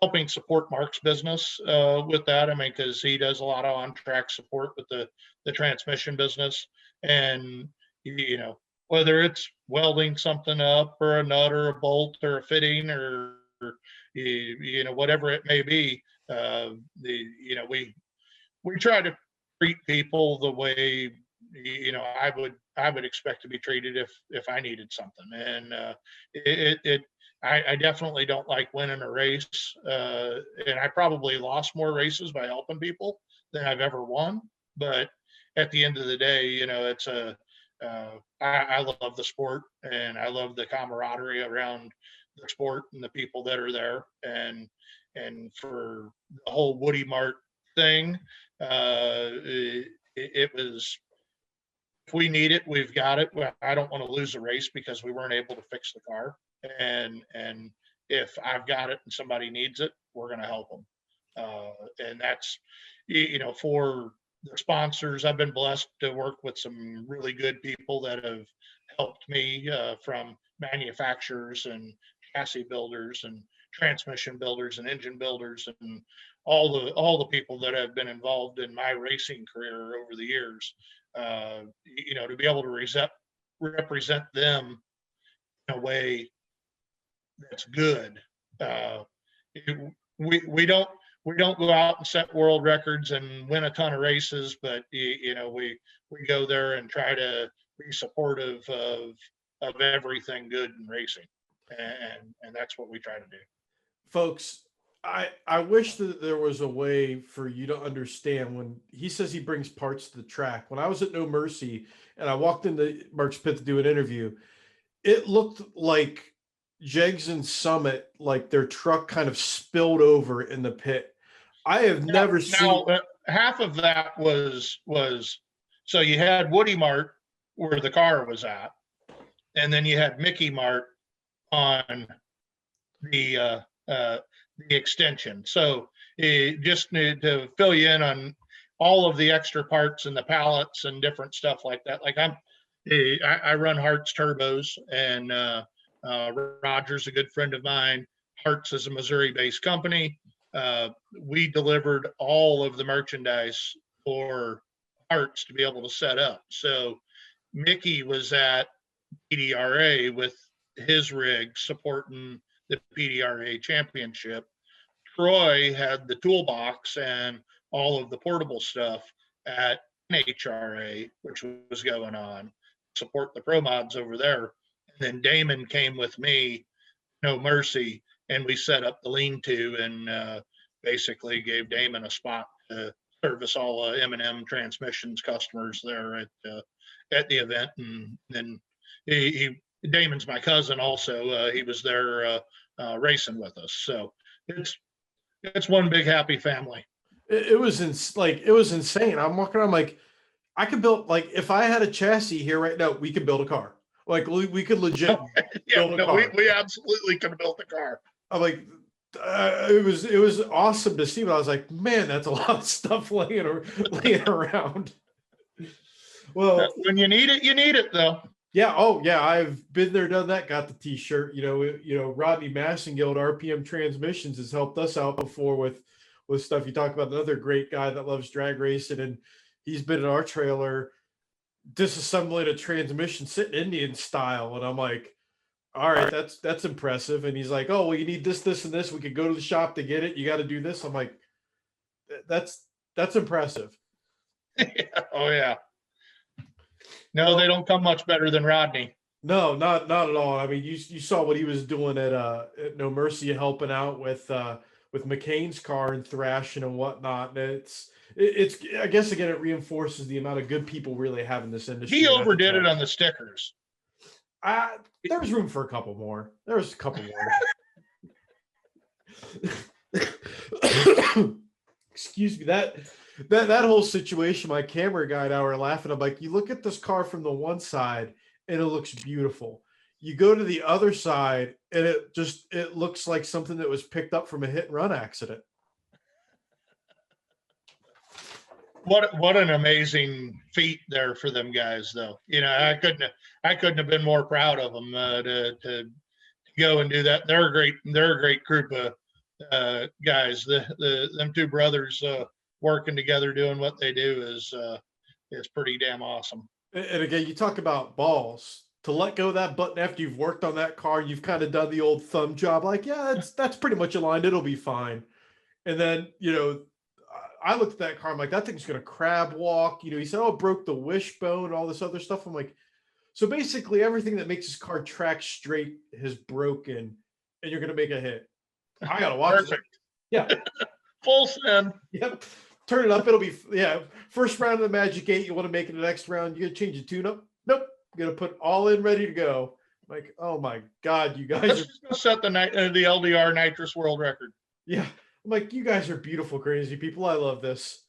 helping support Mark's business with that. I mean, because he does a lot of on-track support with the transmission business, and whether it's welding something up or a nut or a bolt or a fitting or whatever it may be, we try to treat people the way I would expect to be treated if I needed something. And I definitely don't like winning a race, and I probably lost more races by helping people than I've ever won. But at the end of the day, I love the sport, and I love the camaraderie around the sport and the people that are there. And for the whole Woody Mart thing, it was, if we need it, we've got it. I don't want to lose a race because we weren't able to fix the car. And if I've got it and somebody needs it, we're going to help them. And that's, for the sponsors, I've been blessed to work with some really good people that have helped me, from manufacturers and chassis builders and transmission builders and engine builders, and all the people that have been involved in my racing career over the years. To be able to represent them in a way that's good. We don't go out and set world records and win a ton of races, but we go there and try to be supportive of everything good in racing, and that's what we try to do. Folks, I wish that there was a way for you to understand when he says he brings parts to the track. When I was at No Mercy and I walked into Mark's pit to do an interview, it looked like Jegs and Summit, like their truck kind of spilled over in the pit. I have never seen. Half of that was so you had Woody Mart where the car was at, and then you had Mickey Mart on the extension. So just to fill you in on all of the extra parts and the pallets and different stuff like that. Like I run Hart's turbos, and Roger's a good friend of mine. Hart's is a Missouri-based company. We delivered all of the merchandise for Hart's to be able to set up. So Mickey was at PDRA with his rig supporting the PDRA championship. Troy had the toolbox and all of the portable stuff at NHRA, which was going on, support the pro mods over there. And then Damon came with me, No Mercy, and we set up the lean-to and basically gave Damon a spot to service all M&M Transmissions customers there at the event. And then Damon's my cousin also. He was there racing with us. So it's one big happy family. It was insane. I'm walking around like, I could build, like, if I had a chassis here right now, we could build a car. Like, we could legit build a car. We absolutely could have built the car. I'm like, it was awesome to see, but I was like, man, that's a lot of stuff laying around. Well, when you need it though. Yeah. Oh, yeah. I've been there, done that. Got the T-shirt. Rodney Massengill at RPM Transmissions has helped us out before with stuff. You talk about another great guy that loves drag racing, and he's been in our trailer disassembling a transmission sitting Indian style, and I'm like, all right, that's impressive. And he's like, oh, well, you need this, this, and this. We could go to the shop to get it. You got to do this. I'm like, that's impressive. Oh yeah. No, they don't come much better than Rodney. No, not at all. I mean, you saw what he was doing at No Mercy, helping out with McCain's car and thrashing and whatnot. And it's I guess again it reinforces the amount of good people really have in this industry. He overdid it on the stickers. There was room for a couple more. There was a couple more. Excuse me. That whole situation, my camera guy and I were laughing. I'm like, you look at this car from the one side and it looks beautiful. You go to the other side and it looks like something that was picked up from a hit and run accident. What an amazing feat there for them guys, though. I couldn't have been more proud of them to go and do that. They're a great group of guys. Them two brothers working together doing what they do is pretty damn awesome. And again, you talk about balls to let go of that button after you've worked on that car. You've kind of done the old thumb job, like, yeah, that's pretty much aligned. It'll be fine. And then I looked at that car. I'm like, that thing's going to crab walk. He said, oh, it broke the wishbone and all this other stuff. I'm like, so basically everything that makes this car track straight has broken, and you're going to make a hit. I got to watch it. Yeah. Full send. Yep. Turn it up. It'll be, first round of the Magic 8. You want to make it the next round. You got to change the tune up. Nope. You're going to put all in, ready to go. I'm like, oh my God, you guys are going to set the LDR nitrous world record. Yeah. I'm like, you guys are beautiful, crazy people. I love this.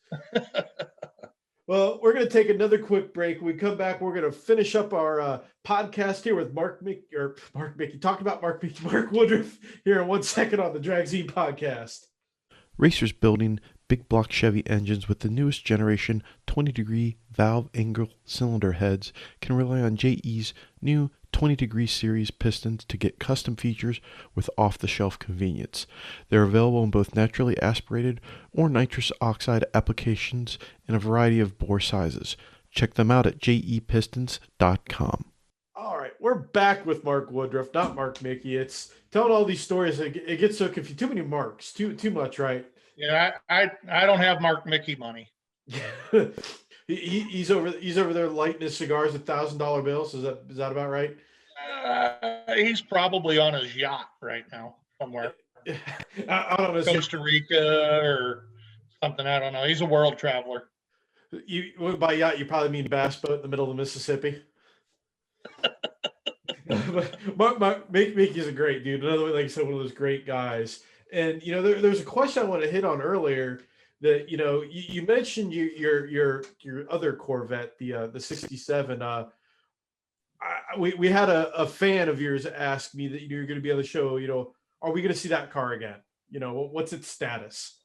Well, we're going to take another quick break. When we come back, we're going to finish up our podcast here with Mark Mickey, talking about Mark Woodruff here in 1 second on the Dragzine Podcast. Racers building big block Chevy engines with the newest generation 20-degree valve angle cylinder heads can rely on JE's new 20-degree series pistons to get custom features with off-the-shelf convenience. They're available in both naturally aspirated or nitrous oxide applications in a variety of bore sizes. Check them out at jepistons.com. All right, we're back with Mark Woodruff, not Mark Mickey. It's telling all these stories. It gets so confused. Too many Marks, too much, right? Yeah, I don't have Mark Mickey money. He's over there lighting his cigars with $1,000 bills. Is that about right? He's probably on his yacht right now somewhere. I don't know, Costa Rica or something. I don't know. He's a world traveler. By yacht, you probably mean bass boat in the middle of the Mississippi. Mark Mickey's a great dude. Another, like I said, one of those great guys. And there's a question I want to hit on earlier that you mentioned your other Corvette, the 67. We had a fan of yours ask me that you're going to be on the show. Are we going to see that car again? What's its status?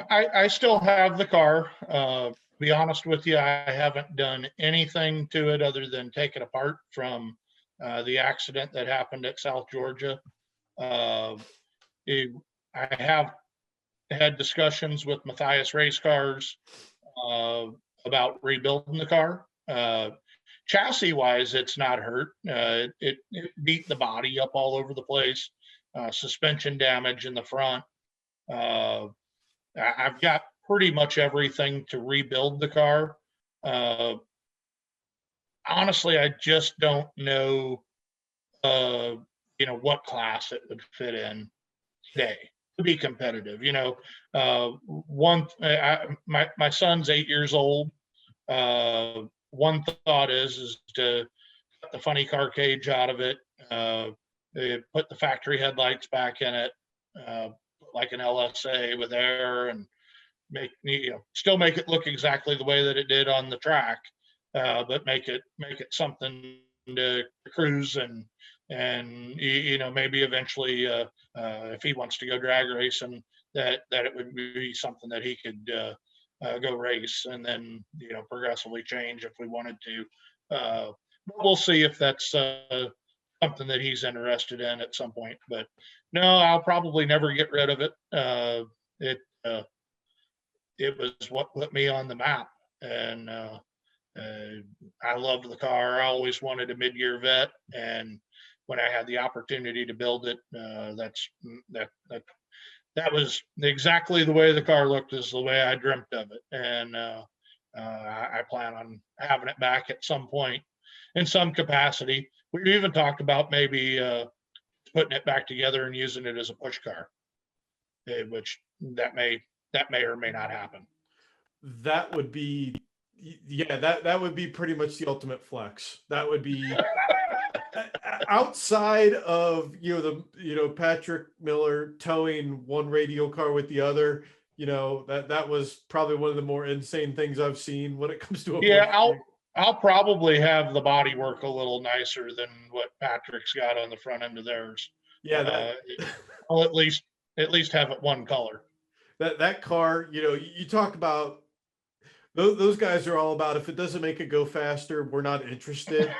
I still have the car. To be honest with you, I haven't done anything to it other than take it apart from the accident that happened at South Georgia. I have had discussions with Matthias Race Cars about rebuilding the car. Chassis wise, it's not hurt. It beat the body up all over the place. Suspension damage in the front. I've got pretty much everything to rebuild the car. Honestly, I just don't know, what class it would fit in today to be competitive. My son's 8 years old. One thought is to cut the funny car cage out of it, put the factory headlights back in it, like an LSA with air, and still make it look exactly the way that it did on the track, but make it something to cruise and maybe eventually if he wants to go drag racing, that it would be something that he could go race, and then progressively change if we wanted to. We'll see if that's something that he's interested in at some point. But no, I'll probably never get rid of it. It was what put me on the map, and I loved the car. I always wanted a mid-year vet, and when I had the opportunity to build it, that was exactly the way the car looked, is the way I dreamt of it. And I plan on having it back at some point in some capacity. We've even talked about maybe putting it back together and using it as a push car, which that may or may not happen. That would be, that would be pretty much the ultimate flex. That would be outside of Patrick Miller towing one radial car with the other. That was probably one of the more insane things I've seen when it comes to a I'll probably have the body work a little nicer than what Patrick's got on the front end of theirs. Yeah, I'll at least have it one color. That car, you talk about those guys are all about, if it doesn't make it go faster, we're not interested.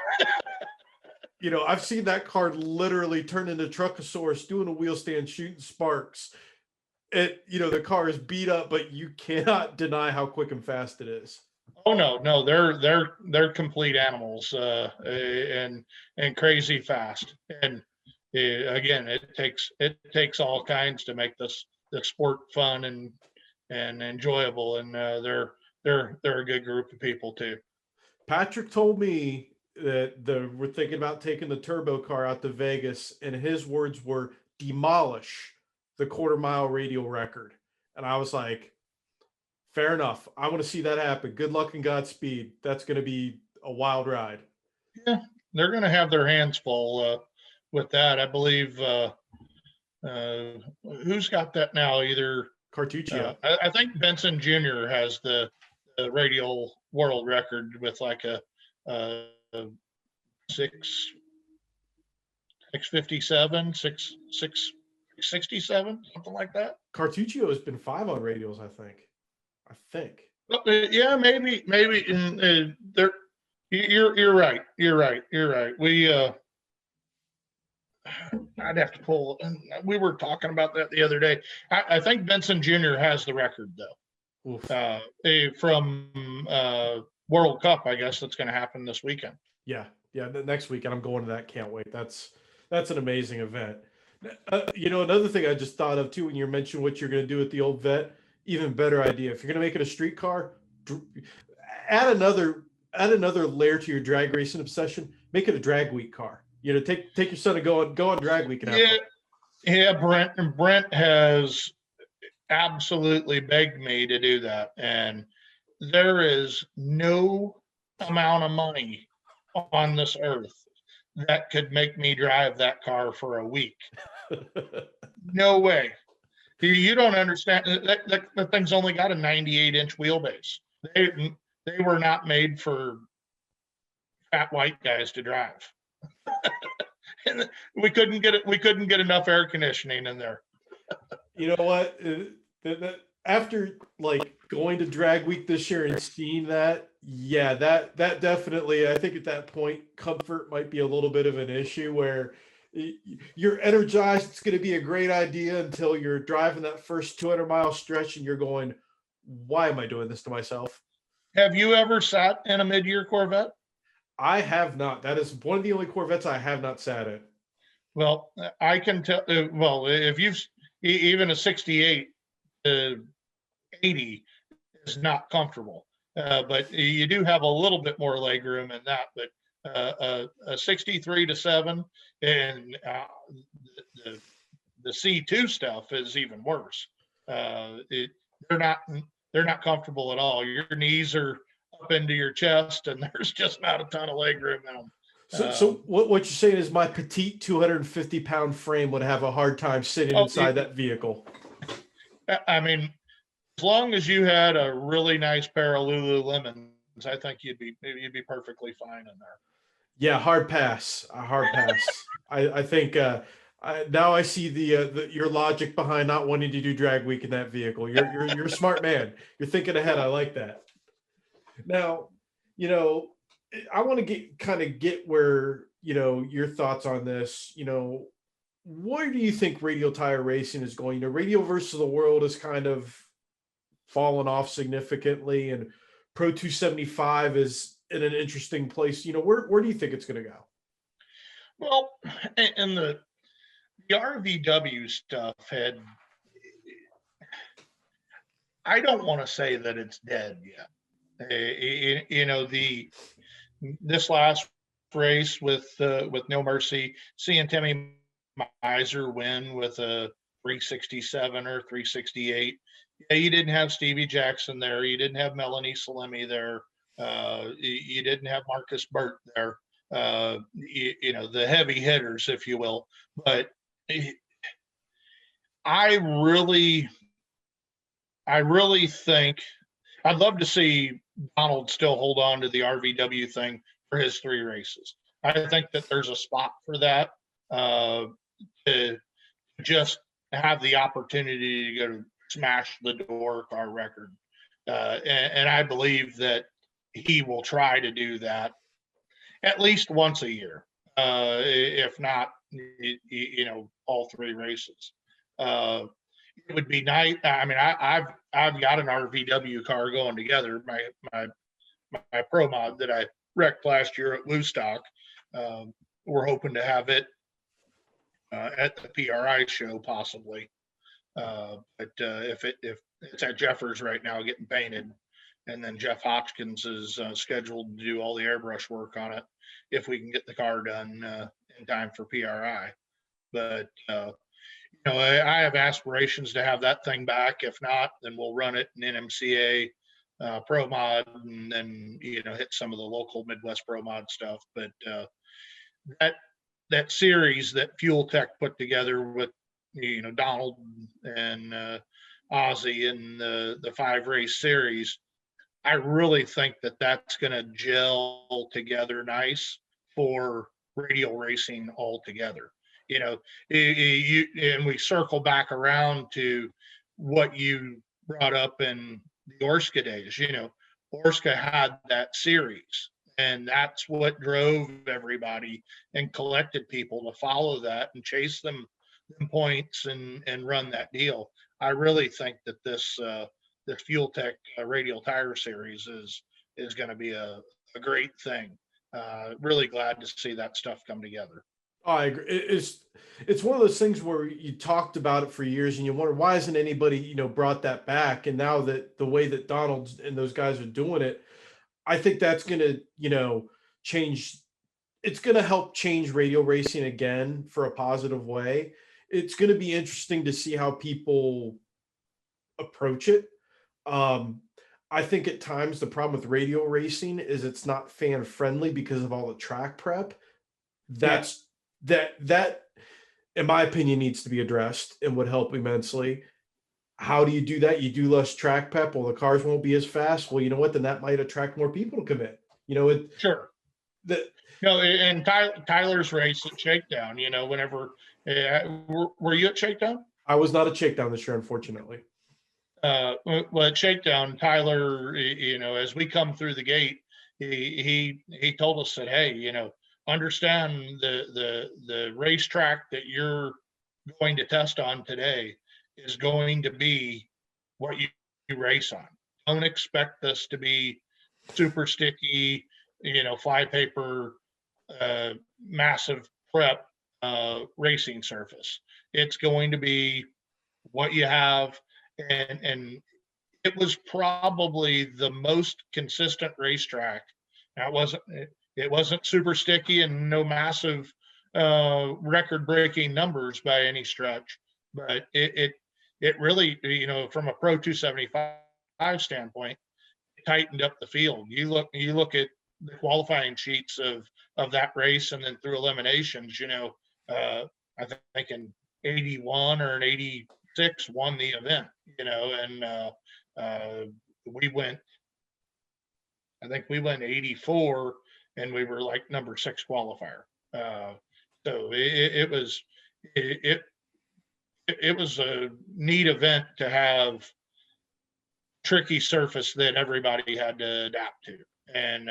I've seen that car literally turn into Truckosaurus doing a wheel stand, shooting sparks. The car is beat up, but you cannot deny how quick and fast it is. Oh no, they're complete animals, and crazy fast. And again, it takes all kinds to make the sport fun and enjoyable. And they're a good group of people too. Patrick told me that we're thinking about taking the turbo car out to Vegas, and his words were demolish the quarter-mile radial record. And I was like, fair enough. I want to see that happen. Good luck and Godspeed. That's going to be a wild ride. Yeah, they're going to have their hands full with that. I believe who's got that now? Either Cartuccio. I think Benson Jr. has the radial world record with like a 657, 667, something like that. Cartuccio has been 5 on radials, I think. Yeah, maybe. There, you're right. We I'd have to pull. We were talking about that the other day. I think Benson Jr. has the record though. From World Cup, I guess that's going to happen this weekend. Yeah, next weekend I'm going to that. Can't wait. That's an amazing event. Another thing I just thought of too, when you mentioned what you're going to do with the old vet, even better idea. If you're going to make it a street car, add another layer to your drag racing obsession. Make it a drag week car. Take your son and go on drag week. And yeah. Brent has absolutely begged me to do that, and there is no amount of money on this earth that could make me drive that car for a week. No way. You don't understand. That thing's only got a 98-inch wheelbase. They were not made for fat white guys to drive. And we couldn't get enough air conditioning in there. You know what? After like going to drag week this year and seeing that, yeah, that definitely, I think at that point, comfort might be a little bit of an issue where you're energized. It's going to be a great idea until you're driving that first 200-mile stretch and you're going, why am I doing this to myself? Have you ever sat in a mid-year Corvette? I have not. That is one of the only Corvettes I have not sat in. Well, I can tell. Well, if you've even a 68 to 80 is not comfortable, but you do have a little bit more leg room in that. But a 63 to 7 and the C2 stuff is even worse. They're not comfortable at all. Your knees are up into your chest, and there's just not a ton of leg room in them. So what you're saying is my petite 250-pound frame would have a hard time sitting inside that vehicle. I mean, as long as you had a really nice pair of Lululemons, I think you'd be perfectly fine in there. Yeah, hard pass. A hard pass. I think now I see your logic behind not wanting to do drag week in that vehicle. You're a smart man. You're thinking ahead. I like that. Now, you know, I want to get where, your thoughts on this. Where do you think radial tire racing is going? Radial versus the world has kind of fallen off significantly, and Pro 275 is in an interesting place. Where do you think it's going to go? Well, and the RVW stuff I don't want to say that it's dead yet. This last race with No Mercy, seeing Timmy Miser win with a 367 or 368. Yeah, you didn't have Stevie Jackson there. You didn't have Melanie Salemi there. You didn't have Marcus Burt there. The heavy hitters, if you will. But I really think I'd love to see Donald still hold on to the RVW thing for his 3 races. I think that there's a spot for that, to just have the opportunity to go to smash the door car record. And I believe that he will try to do that at least once a year, if not, all 3 races. It would be nice. I mean, I've got an RVW car going together. My Pro Mod that I wrecked last year at Woodstock. We're hoping to have it at the PRI show possibly. But if it's at Jeffers right now getting painted, and then Jeff Hopkins is scheduled to do all the airbrush work on it if we can get the car done in time for PRI. But I have aspirations to have that thing back. If not, then we'll run it in NMCA Pro Mod, and then hit some of the local Midwest Pro Mod stuff. But that series that Fuel Tech put together with Donald and Ozzy and the 5 race series, I really think that that's going to gel together nice for radial racing altogether. And we circle back around to what you brought up in the Orska days. Orska had that series, and that's what drove everybody and collected people to follow that and chase them points and run that deal. I really think that this Fuel Tech radial tire series is going to be a great thing. Really glad to see that stuff come together. I agree. It's one of those things where you talked about it for years and you wonder, why hasn't anybody, brought that back? And now that the way that Donald and those guys are doing it, I think that's going to, change. It's going to help change radial racing again for a positive way. It's going to be interesting to see how people approach it. I think at times the problem with radial racing is it's not fan friendly because of all the track prep. That in my opinion needs to be addressed and would help immensely. How do you do that? You do less track prep, well, the cars won't be as fast. Well, you know what? Then that might attract more people to come in. Sure. And Tyler's race at Shakedown, whenever were you at Shakedown? I was not at Shakedown this year, unfortunately. Well, at Shakedown, Tyler, as we come through the gate, he told us that, hey, understand the racetrack that you're going to test on today is going to be what you race on. Don't expect this to be super sticky, flypaper, massive prep racing surface. It's going to be what you have. And it was probably the most consistent racetrack. Now, it wasn't super sticky and no massive record-breaking numbers by any stretch, but it really, from a Pro 275 standpoint, it tightened up the field. You look at the qualifying sheets of that race, and then through eliminations, I think an 81 or an 86 won the event, and We went, I think we went 84, and we were like number 6 qualifier. So it was a neat event to have tricky surface that everybody had to adapt to. And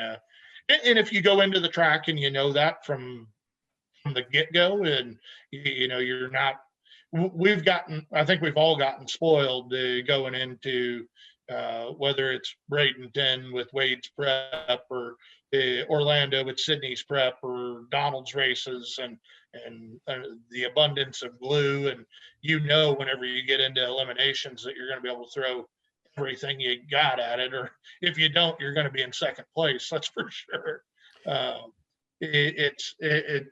if you go into the track and you know that from the get-go, and you're not, I think we've all gotten spoiled going into whether it's Bradenton with Wade's prep, or Orlando with Sydney's prep, or Donald's races, and the abundance of glue. And whenever you get into eliminations, that you're going to be able to throw everything you got at it, or if you don't, you're going to be in second place. That's for sure. It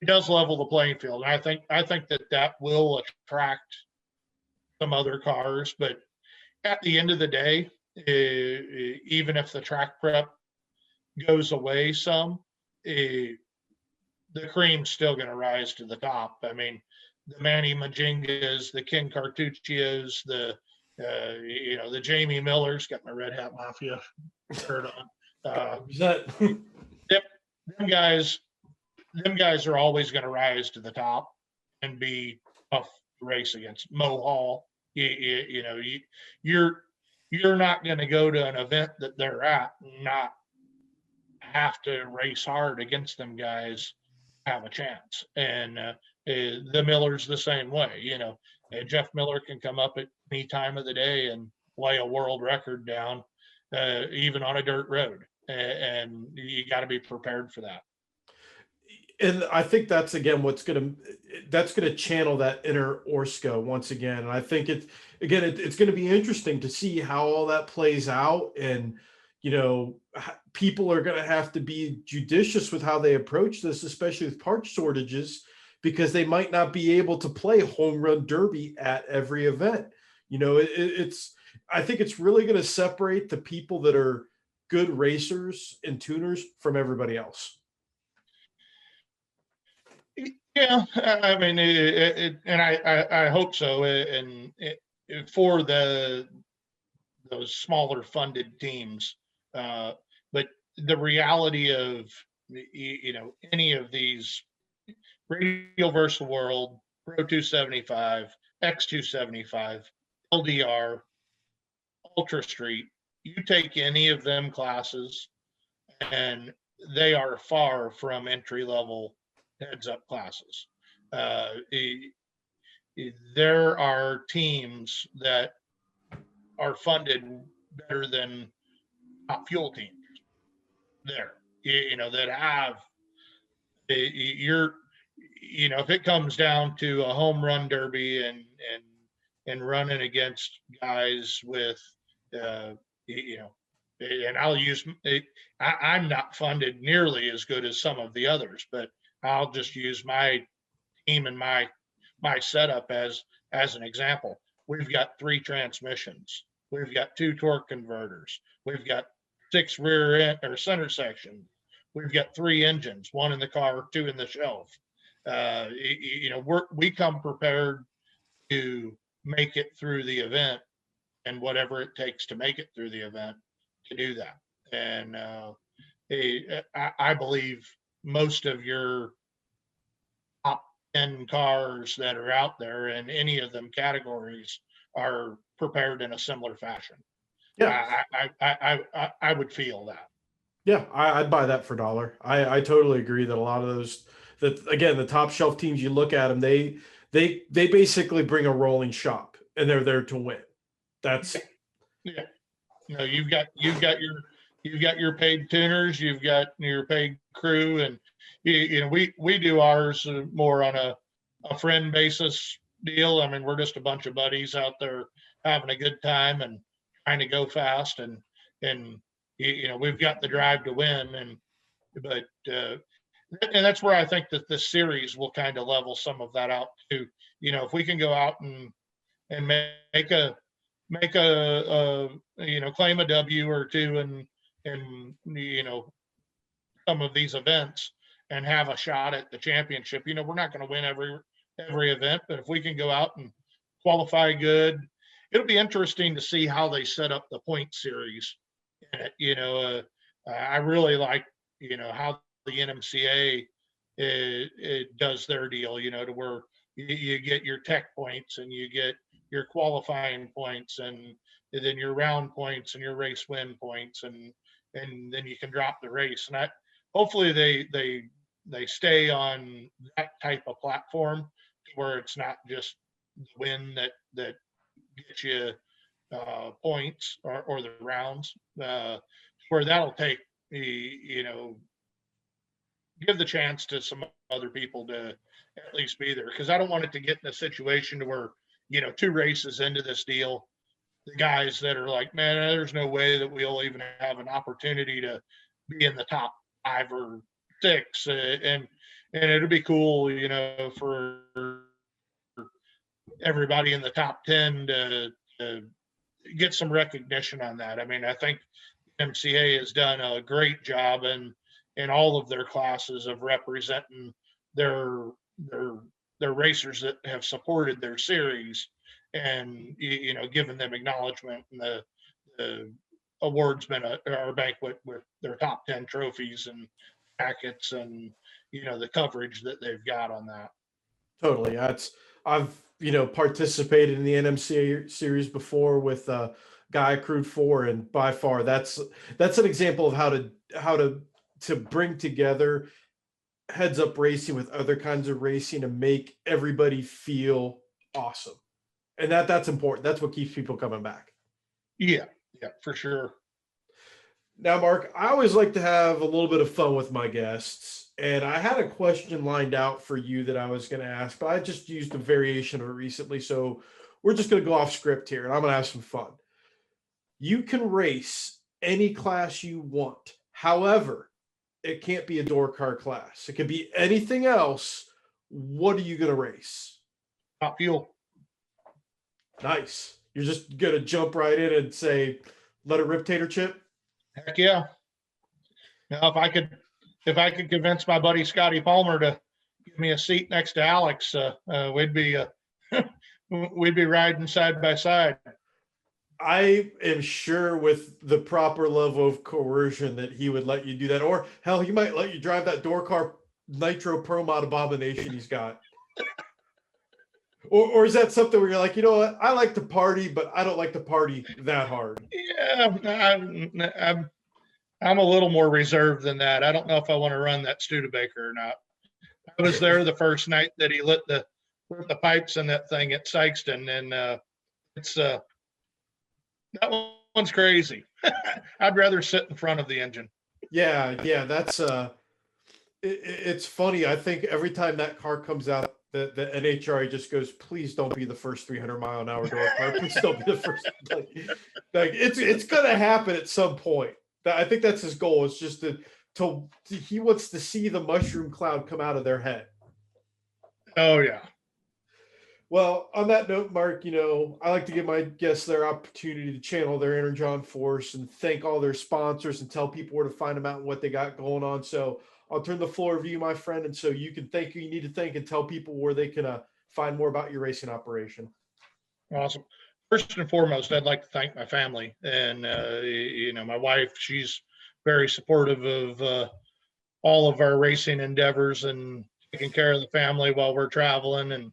does level the playing field, and I think that will attract some other cars. But at the end of the day, even if the track prep goes away some, the cream's still going to rise to the top. I mean, the Manny Majingas, the Ken Cartuccios, the Jamie Millers, got my Red Hat Mafia shirt on. Yep, them guys are always going to rise to the top and be tough to race against. Mo Hall, you're not going to go to an event that they're at and not have to race hard against them guys, have a chance. And the Millers the same way. Jeff Miller can come up at any time of the day and lay a world record down, even on a dirt road. And you got to be prepared for that. And I think that's again what's going to channel that inner Orsko once again. And I think it's going to be interesting to see how all that plays out. And people are going to have to be judicious with how they approach this, especially with part shortages, because they might not be able to play home run derby at every event. I think it's really going to separate the people that are good racers and tuners from everybody else. Yeah, I mean, and I hope so. And for those smaller funded teams, but the reality of any of these Radial versus World, Pro 275, X 275, LDR, Ultra Street, you take any of them classes, and they are far from entry level heads up classes. There are teams that are funded better than top fuel teams there, that have, if it comes down to a home run derby and running against guys with, and I'll use, I'm not funded nearly as good as some of the others, but I'll just use my team and my setup as an example. We've got 3 transmissions. We've got 2 torque converters. We've got 6 rear end or center sections. We've got 3 engines, 1 in the car, 2 in the shelf. We come prepared to make it through the event, and whatever it takes to make it through the event to do that. And I believe most of your top 10 cars that are out there in any of them categories are prepared in a similar fashion. Yeah, I would feel that. Yeah, I'd buy that for $1. I totally agree that a lot of those, that again, the top shelf teams, you look at them, they basically bring a rolling shop, and they're there to win. That's you've got your paid tuners, you've got your paid crew, and we do ours more on a friend basis deal. I mean, we're just a bunch of buddies out there having a good time and trying to go fast, and we've got the drive to win, but that's where I think that this series will kind of level some of that out too. If we can go out and make a claim a W or 2 and some of these events and have a shot at the championship. We're not going to win every event, but if we can go out and qualify good, it'll be interesting to see how they set up the point series. I really like, how the NMCA it does their deal, to where you get your tech points and you get your qualifying points and then your round points and your race win points, and then you can drop the race. And hopefully they stay on that type of platform where it's not just the win that gets you points or the rounds, where that'll take give the chance to some other people to at least be there. Because I don't want it to get in a situation to where, 2 races into this deal, the guys that are like, man, there's no way that we'll even have an opportunity to be in the top 5 or 6. And it'll be cool, for everybody in the top 10 to get some recognition on that. I mean, I think MCA has done a great job in all of their classes of representing their racers that have supported their series, and giving them acknowledgement. And the awards been our banquet with their top 10 trophies and packets, and the coverage that they've got on that. Totally. I've participated in the NMCA series before with guy crewed for, and by far that's an example of how to bring together heads up racing with other kinds of racing and make everybody feel awesome. And that's important. That's what keeps people coming back. Yeah, for sure. Now, Mark, I always like to have a little bit of fun with my guests, and I had a question lined out for you that I was going to ask, but I just used a variation of it recently, so we're just going to go off script here, and I'm going to have some fun. You can race any class you want. However, it can't be a door car class. It could be anything else. What are you going to race? Top fuel. Nice. You're just going to jump right in and say, let it rip, tater chip? Heck yeah. Now, if I could convince my buddy Scotty Palmer to give me a seat next to Alex, we'd be riding side by side. I am sure with the proper level of coercion that he would let you do that. Or hell, he might let you drive that door car nitro pro mod abomination he's got. Or is that something where you're like, you know what? I like to party, but I don't like to party that hard. Yeah, I'm a little more reserved than that. I don't know if I want to run that Studebaker or not. I was there the first night that he lit the pipes in that thing at Sykeston, and it's that one's crazy. I'd rather sit in front of the engine. Yeah, that's it's funny. I think every time that car comes out, the NHRA just goes, please don't be the first 300-mile-an-hour door car. Please don't be the first. Like it's gonna happen at some point. I think that's his goal. It's just to he wants to see the mushroom cloud come out of their head. Oh yeah. Well, on that note, Mark, I like to give my guests their opportunity to channel their inner John Force and thank all their sponsors and tell people where to find them out and what they got going on. So I'll turn the floor over to you, my friend, and so you can thank who you need to thank and tell people where they can find more about your racing operation. Awesome. First and foremost, I'd like to thank my family and, my wife. She's very supportive of all of our racing endeavors and taking care of the family while we're traveling and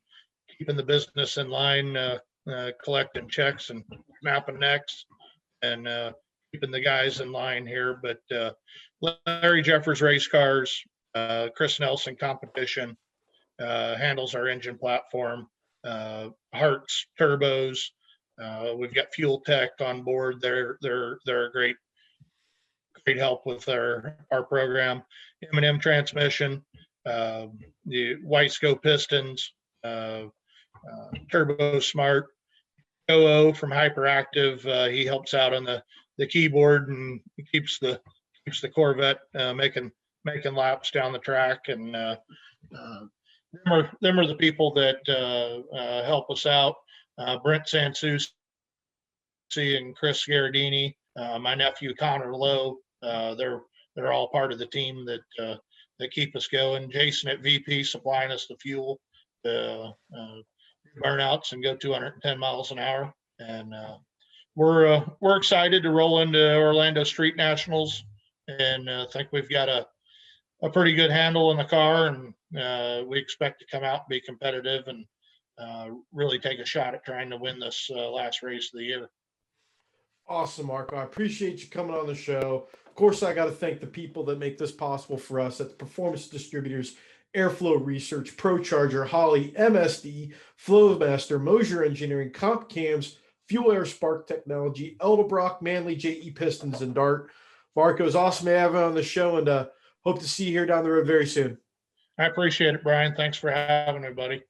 keeping the business in line, collecting checks and snapping necks and keeping the guys in line here. But Larry Jeffers Race Cars, Chris Nelson Competition handles our engine platform, Hearts Turbos. We've got Fuel Tech on board. They're a great help with our program. M&M Transmission, the Weisco Pistons, Turbo Smart, OO from Hyperactive. He helps out on the keyboard and keeps the Corvette making laps down the track. And them are the people that help us out. Brent Sansucci and Chris Garadini, my nephew Connor Lowe. They're all part of the team that keep us going. Jason at VP supplying us the fuel to burnouts and go 210 miles an hour. And we're excited to roll into Orlando Street Nationals, and think we've got a pretty good handle in the car, and we expect to come out and be competitive and really take a shot at trying to win this last race of the year. Awesome, Marco. I appreciate you coming on the show. Of course, I got to thank the people that make this possible for us at the Performance Distributors, Airflow Research, ProCharger, Holly, MSD, Flowmaster, Mosier Engineering, Comp Cams, Fuel Air Spark Technology, Eldebrock, Manley, JE Pistons, and Dart. Marco, it's awesome to have you on the show, and hope to see you here down the road very soon. I appreciate it, Brian. Thanks for having me, buddy.